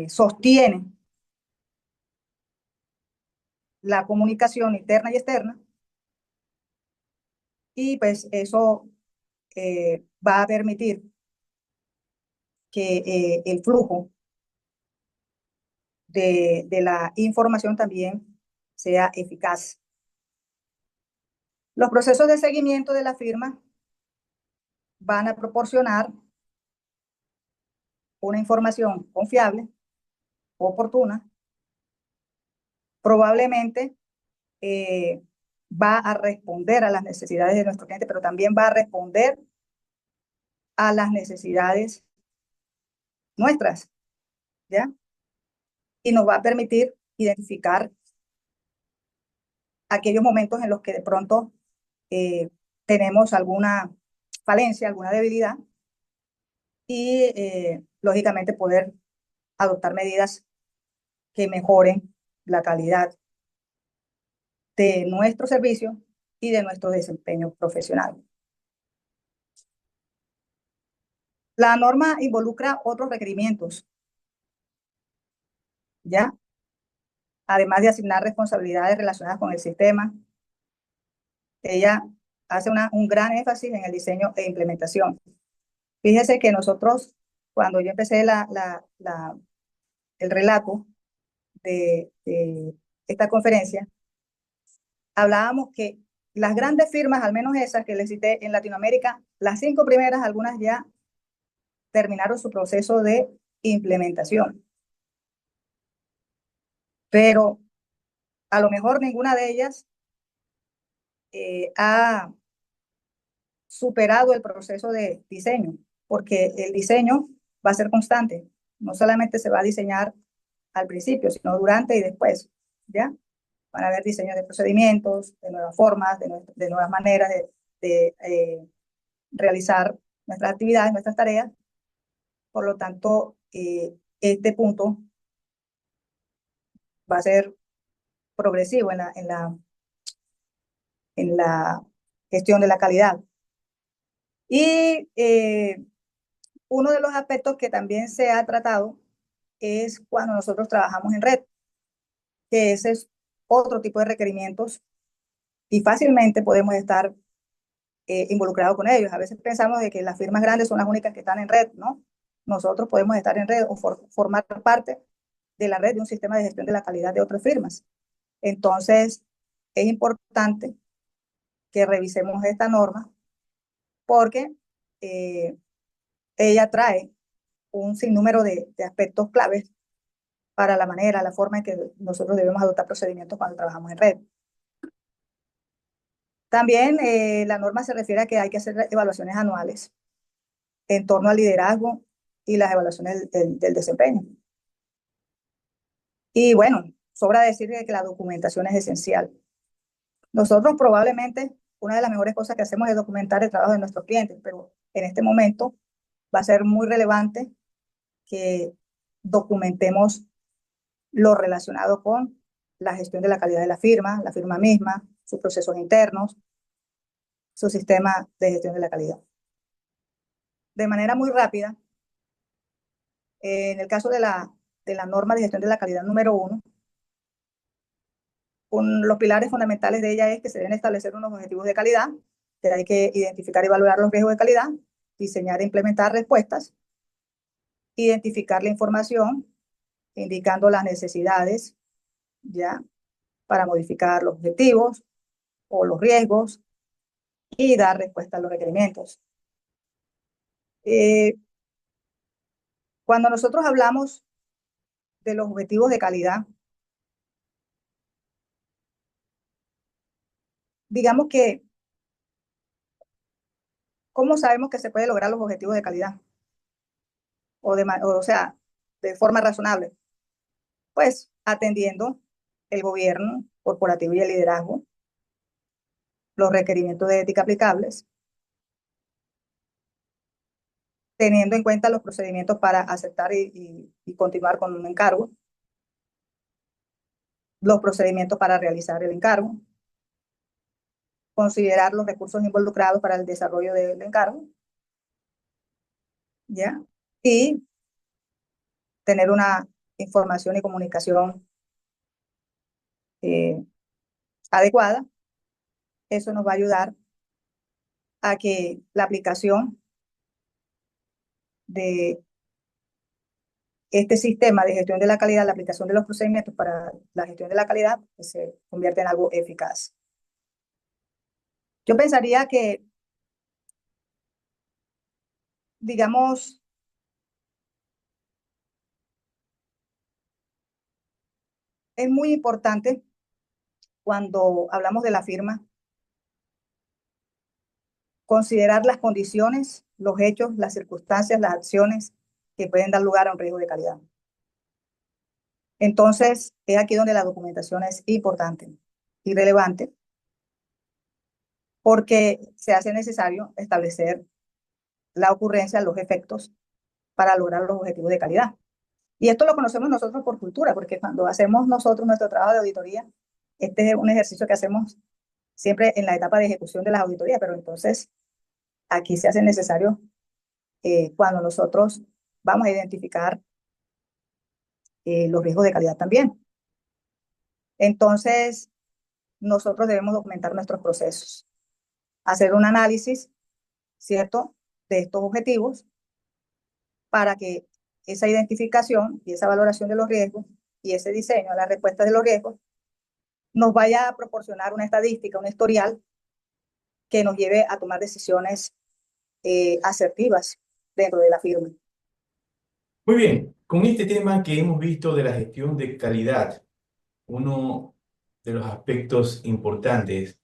sostiene la comunicación interna y externa, y pues eso va a permitir que el flujo de la información también sea eficaz. Los procesos de seguimiento de la firma van a proporcionar una información confiable, oportuna, probablemente va a responder a las necesidades de nuestro cliente, pero también va a responder a las necesidades nuestras, ¿ya? Y nos va a permitir identificar aquellos momentos en los que de pronto tenemos alguna falencia, alguna debilidad, y lógicamente poder adoptar medidas que mejoren la calidad de nuestro servicio y de nuestro desempeño profesional. La norma involucra otros requerimientos, ¿ya? Además de asignar responsabilidades relacionadas con el sistema, ella hace un gran énfasis en el diseño e implementación. Fíjese que nosotros, cuando yo empecé el relato de esta conferencia, hablábamos que las grandes firmas, al menos esas que les cité en Latinoamérica, las 5 primeras, algunas ya terminaron su proceso de implementación. Pero a lo mejor ninguna de ellas ha superado el proceso de diseño, porque el diseño va a ser constante. No solamente se va a diseñar al principio, sino durante y después, ¿ya? Van a haber diseños de procedimientos, de nuevas formas, de nuevas maneras de realizar nuestras actividades, nuestras tareas. Por lo tanto, este punto va a ser progresivo en la gestión de la calidad. Y uno de los aspectos que también se ha tratado es cuando nosotros trabajamos en red, que ese es otro tipo de requerimientos y fácilmente podemos estar involucrados con ellos. A veces pensamos de que las firmas grandes son las únicas que están en red, ¿no? Nosotros podemos estar en red o formar parte de la red de un sistema de gestión de la calidad de otras firmas. Entonces, es importante que revisemos esta norma porque ella trae un sinnúmero de aspectos claves para la manera, la forma en que nosotros debemos adoptar procedimientos cuando trabajamos en red. También la norma se refiere a que hay que hacer evaluaciones anuales en torno al liderazgo y las evaluaciones del desempeño. Y bueno, sobra decir que la documentación es esencial. Nosotros probablemente una de las mejores cosas que hacemos es documentar el trabajo de nuestros clientes, pero en este momento va a ser muy relevante que documentemos lo relacionado con la gestión de la calidad de la firma misma, sus procesos internos, su sistema de gestión de la calidad. De manera muy rápida, en el caso de la norma de gestión de la calidad número 1, los pilares fundamentales de ella es que se deben establecer unos objetivos de calidad, que hay que identificar y evaluar los riesgos de calidad, diseñar e implementar respuestas, identificar la información, indicando las necesidades, ¿ya? Para modificar los objetivos o los riesgos y dar respuesta a los requerimientos. Cuando nosotros hablamos de los objetivos de calidad, digamos que, ¿cómo sabemos que se puede lograr los objetivos de calidad? O sea, de forma razonable. Pues atendiendo el gobierno corporativo y el liderazgo, los requerimientos de ética aplicables, teniendo en cuenta los procedimientos para aceptar y continuar con un encargo, los procedimientos para realizar el encargo, considerar los recursos involucrados para el desarrollo del encargo, ¿ya? Y tener una información y comunicación eh, adecuada. Eso nos va a ayudar a que la aplicación de este sistema de gestión de la calidad, la aplicación de los procedimientos para la gestión de la calidad, pues, se convierte en algo eficaz. Yo pensaría que, digamos, es muy importante cuando hablamos de la firma considerar las condiciones, los hechos, las circunstancias, las acciones que pueden dar lugar a un riesgo de calidad. Entonces, es aquí donde la documentación es importante y relevante, porque se hace necesario establecer la ocurrencia, los efectos para lograr los objetivos de calidad. Y esto lo conocemos nosotros por cultura, porque cuando hacemos nosotros nuestro trabajo de auditoría, este es un ejercicio que hacemos siempre en la etapa de ejecución de las auditorías, pero entonces aquí se hace necesario cuando nosotros vamos a identificar los riesgos de calidad también. Entonces, nosotros debemos documentar nuestros procesos, hacer un análisis, ¿cierto?, de estos objetivos para que esa identificación y esa valoración de los riesgos y ese diseño a la respuesta de los riesgos nos vaya a proporcionar una estadística, un historial que nos lleve a tomar decisiones asertivas dentro de la firma. Muy bien, con este tema que hemos visto de la gestión de calidad, uno de los aspectos importantes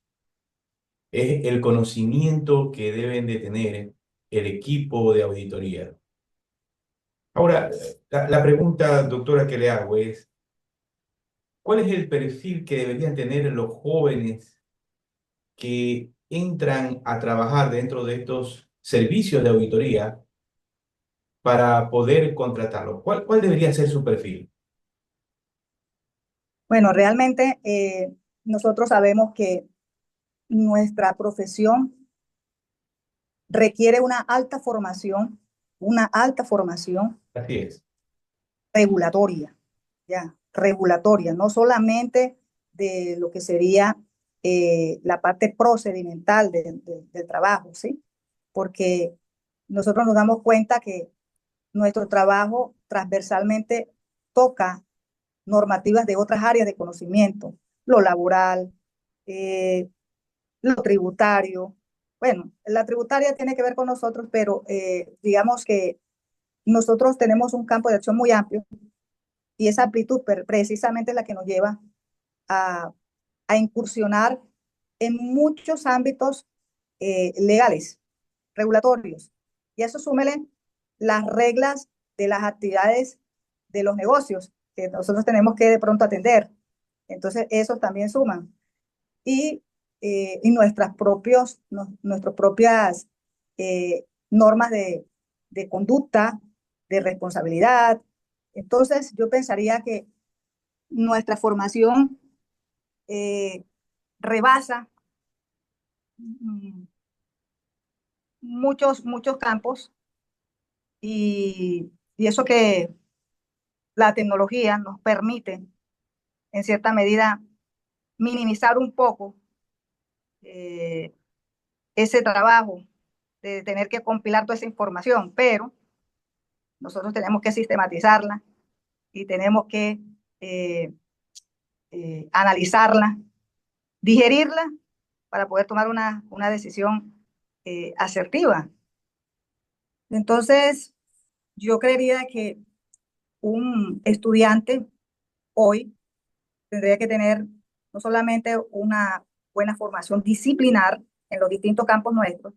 es el conocimiento que deben de tener el equipo de auditoría. Ahora, la pregunta, doctora, que le hago es, ¿cuál es el perfil que deberían tener los jóvenes que entran a trabajar dentro de estos servicios de auditoría para poder contratarlos? ¿Cuál debería ser su perfil? Bueno, realmente nosotros sabemos que nuestra profesión requiere una alta formación Así es. regulatoria, ya, regulatoria, no solamente de lo que sería la parte procedimental del trabajo, ¿sí? Porque nosotros nos damos cuenta que nuestro trabajo transversalmente toca normativas de otras áreas de conocimiento, lo laboral, eh, lo tributario. Bueno, la tributaria tiene que ver con nosotros, pero digamos que nosotros tenemos un campo de acción muy amplio y esa amplitud precisamente es la que nos lleva a, a incursionar en muchos ámbitos legales, regulatorios. Y a eso súmele las reglas de las actividades de los negocios que nosotros tenemos que de pronto atender. Entonces, esos también suman. Y nuestras propias normas de conducta, de responsabilidad. Entonces, yo pensaría que nuestra formación eh, rebasa mm, muchos campos y eso que la tecnología nos permite, en cierta medida, minimizar un poco eh, ese trabajo de tener que compilar toda esa información, pero nosotros tenemos que sistematizarla y tenemos que eh, analizarla, digerirla para poder tomar una decisión asertiva. Entonces, yo creería que un estudiante hoy tendría que tener no solamente una buena formación disciplinar en los distintos campos nuestros,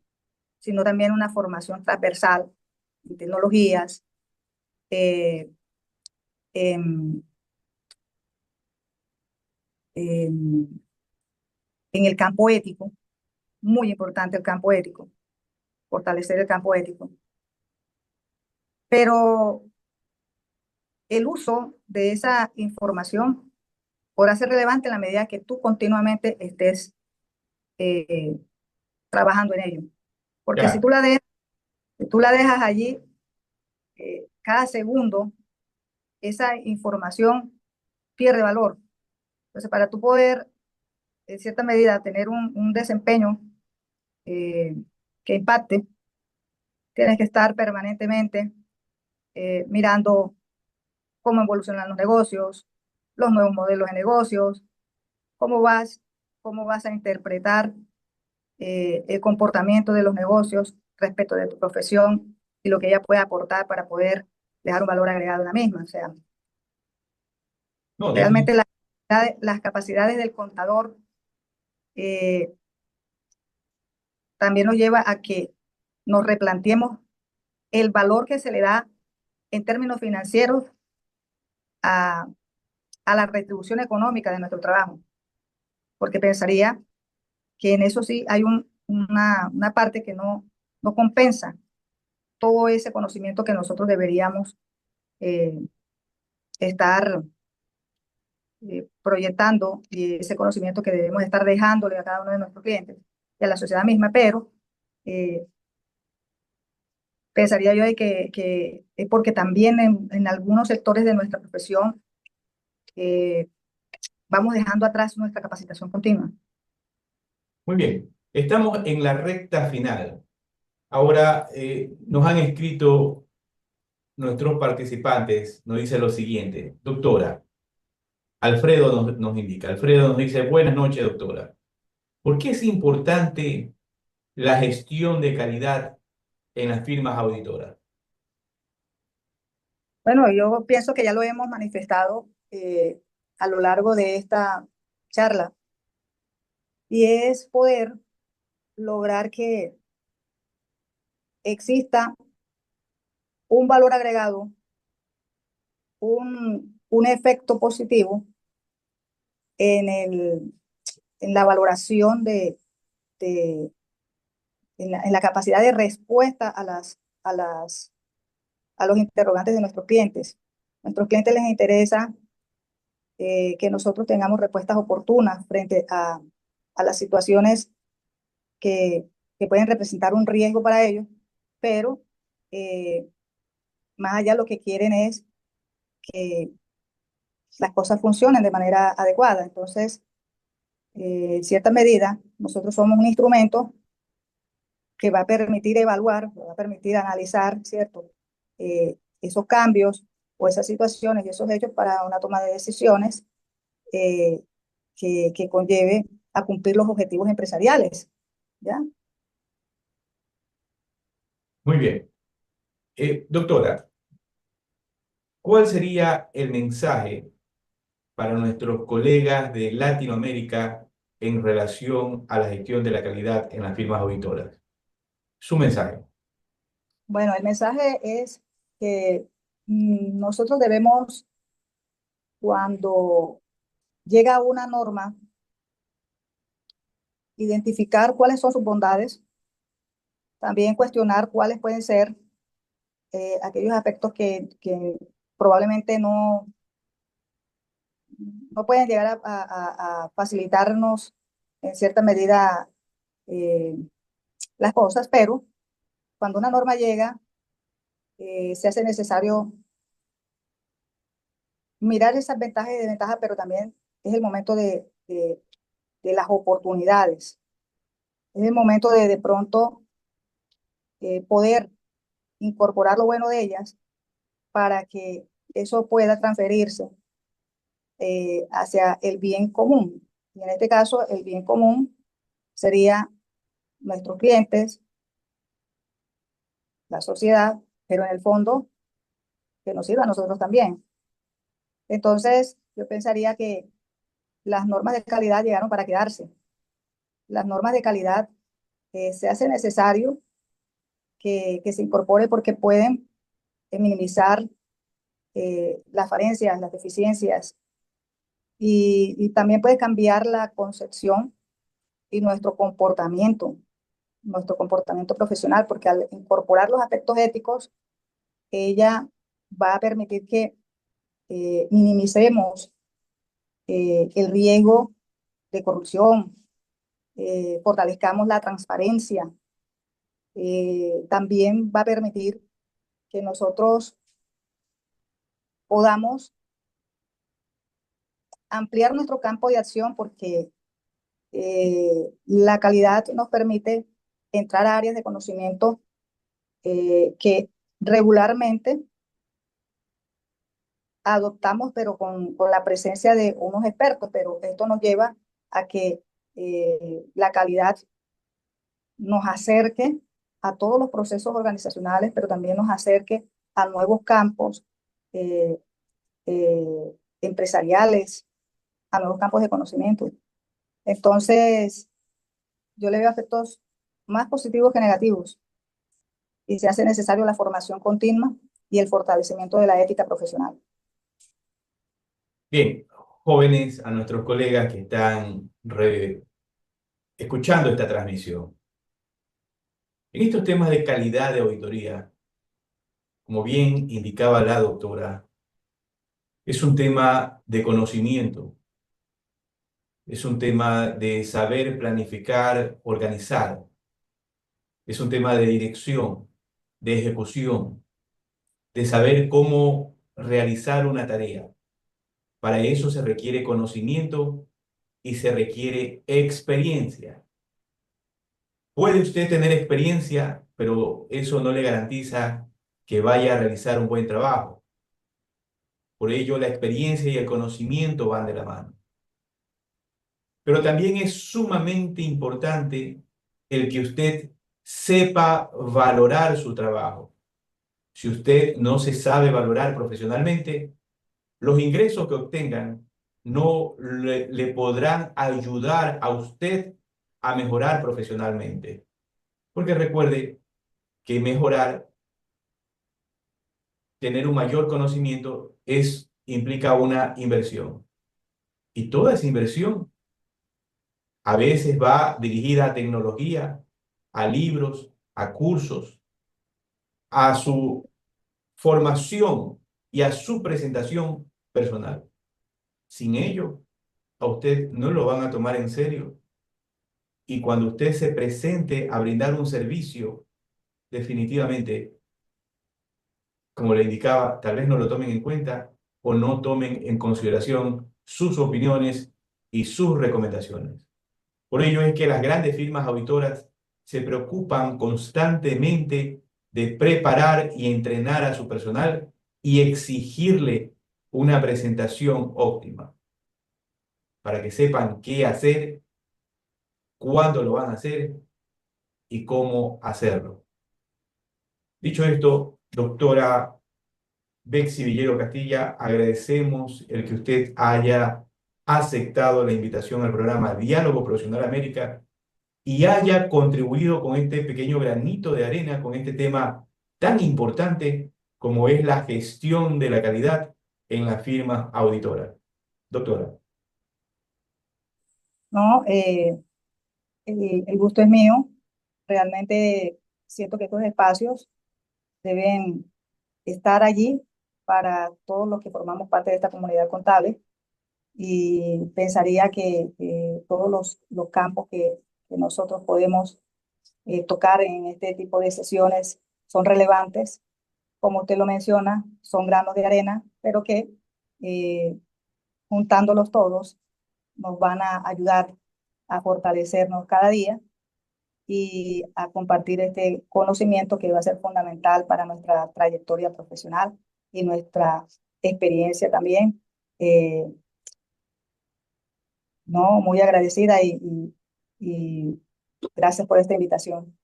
sino también una formación transversal en tecnologías, eh, en, en, en el campo ético, muy importante el campo ético, fortalecer el campo ético. Pero el uso de esa información podrá ser relevante en la medida que tú continuamente estés eh, trabajando en ello. Porque Ya, si tú la dejas allí, cada segundo, esa información pierde valor. Entonces, para tú poder, en cierta medida, tener un desempeño eh, que impacte, tienes que estar permanentemente mirando cómo evolucionan los negocios, los nuevos modelos de negocios, cómo vas, cómo vas a interpretar el comportamiento de los negocios respecto de tu profesión y lo que ella puede aportar para poder dejar un valor agregado en la misma. O sea, no, realmente las capacidades del contador eh, también nos lleva a que nos replanteemos el valor que se le da en términos financieros a, a la retribución económica de nuestro trabajo, porque pensaría que en eso sí hay una parte que no compensa todo ese conocimiento que nosotros deberíamos eh, estar proyectando y ese conocimiento que debemos estar dejándole a cada uno de nuestros clientes y a la sociedad misma, pero eh, pensaría yo de que es porque también en algunos sectores de nuestra profesión eh, vamos dejando atrás nuestra capacitación continua. muy bien. Estamos en la recta final. Ahora, nos han escrito nuestros participantes, nos dice lo siguiente, doctora, Alfredo nos indica, Alfredo nos dice, buenas noches, doctora. ¿Por qué es importante la gestión de calidad en las firmas auditoras? Bueno, yo pienso que ya lo hemos manifestado a lo largo de esta charla y es poder lograr que exista un valor agregado, un efecto positivo en, en la valoración de en la capacidad de respuesta a los interrogantes de nuestros clientes. A nuestros clientes les interesa que nosotros tengamos respuestas oportunas frente a las situaciones que pueden representar un riesgo para ellos, pero eh, más allá lo que quieren es que las cosas funcionen de manera adecuada. Entonces, en cierta medida, nosotros somos un instrumento que va a permitir evaluar, va a permitir analizar, ¿cierto? Esos cambios o esas situaciones y esos hechos para una toma de decisiones eh, que conlleve a cumplir los objetivos empresariales, ¿ya? Muy bien. Doctora, ¿cuál sería el mensaje para nuestros colegas de Latinoamérica en relación a la gestión de la calidad en las firmas auditoras? Su mensaje. Bueno, el mensaje es que nosotros debemos, cuando llega una norma, identificar cuáles son sus bondades, también cuestionar cuáles pueden ser aquellos aspectos que probablemente no pueden llegar a facilitarnos en cierta medida eh, las cosas, pero cuando una norma llega, se hace necesario mirar esas ventajas y desventajas, pero también es el momento de las oportunidades. Es el momento de pronto poder incorporar lo bueno de ellas para que eso pueda transferirse hacia el bien común. Y en este caso, el bien común sería nuestros clientes, la sociedad, pero en el fondo que nos sirva a nosotros también. Entonces, yo pensaría que las normas de calidad llegaron para quedarse. Las normas de calidad se hace necesario que se incorpore porque pueden minimizar las falencias, las deficiencias y también puede cambiar la concepción y nuestro comportamiento profesional, porque al incorporar los aspectos éticos, ella va a permitir que minimicemos el riesgo de corrupción, fortalezcamos la transparencia, también va a permitir que nosotros podamos ampliar nuestro campo de acción porque la calidad nos permite entrar a áreas de conocimiento que regularmente adoptamos, pero con la presencia de unos expertos, pero esto nos lleva a que la calidad nos acerque a todos los procesos organizacionales, pero también nos acerque a nuevos campos eh, empresariales, a nuevos campos de conocimiento. Entonces, yo le veo aspectos más positivos que negativos y se hace necesario la formación continua y el fortalecimiento de la ética profesional. Bien, jóvenes, a nuestros colegas que están escuchando esta transmisión. En estos temas de calidad de auditoría, como bien indicaba la doctora, es un tema de conocimiento, es un tema de saber planificar, organizar, es un tema de dirección, de ejecución, de saber cómo realizar una tarea. Para eso se requiere conocimiento y se requiere experiencia. Puede usted tener experiencia, pero eso no le garantiza que vaya a realizar un buen trabajo. Por ello, la experiencia y el conocimiento van de la mano. Pero también es sumamente importante el que usted sepa valorar su trabajo. Si usted no se sabe valorar profesionalmente, los ingresos que obtengan no le podrán ayudar a usted a mejorar profesionalmente. Porque recuerde que mejorar, tener un mayor conocimiento, implica una inversión. Y toda esa inversión a veces va dirigida a tecnología, a libros, a cursos, a su formación y a su presentación personal. Sin ello, a usted no lo van a tomar en serio. Y cuando usted se presente a brindar un servicio, definitivamente, como le indicaba, tal vez no lo tomen en cuenta o no tomen en consideración sus opiniones y sus recomendaciones. Por ello es que las grandes firmas auditoras se preocupan constantemente de preparar y entrenar a su personal y exigirle una presentación óptima para que sepan qué hacer, cuándo lo van a hacer y cómo hacerlo. Dicho esto, doctora Bexy Villero Castilla, agradecemos el que usted haya aceptado la invitación al programa Diálogo Profesional América y haya contribuido con este pequeño granito de arena, con este tema tan importante como es la gestión de la calidad en la firma auditora. Doctora. ¿No? El gusto es mío. Realmente siento que estos espacios deben estar allí para todos los que formamos parte de esta comunidad contable y pensaría que todos los campos que nosotros podemos tocar en este tipo de sesiones son relevantes. Como usted lo menciona, son granos de arena, pero que eh, juntándolos todos nos van a ayudar a fortalecernos cada día y a compartir este conocimiento que va a ser fundamental para nuestra trayectoria profesional y nuestra experiencia también. Eh, no, muy agradecida y gracias por esta invitación.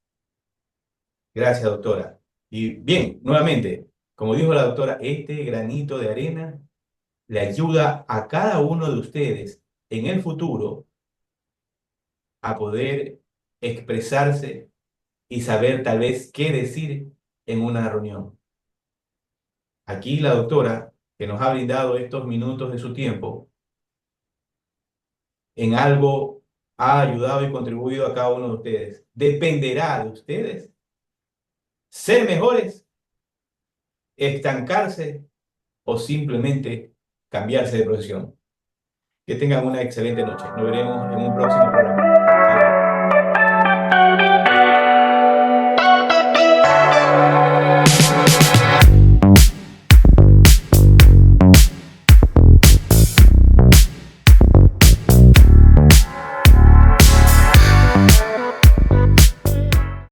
Gracias, doctora. Y bien, nuevamente, Como dijo la doctora, este granito de arena le ayuda a cada uno de ustedes en el futuro a poder expresarse y saber tal vez qué decir en una reunión. Aquí la doctora, que nos ha brindado estos minutos de su tiempo, en algo ha ayudado y contribuido a cada uno de ustedes. Dependerá de ustedes ser mejores, estancarse o simplemente cambiarse de profesión. Que tengan una excelente noche. Nos veremos en un próximo programa.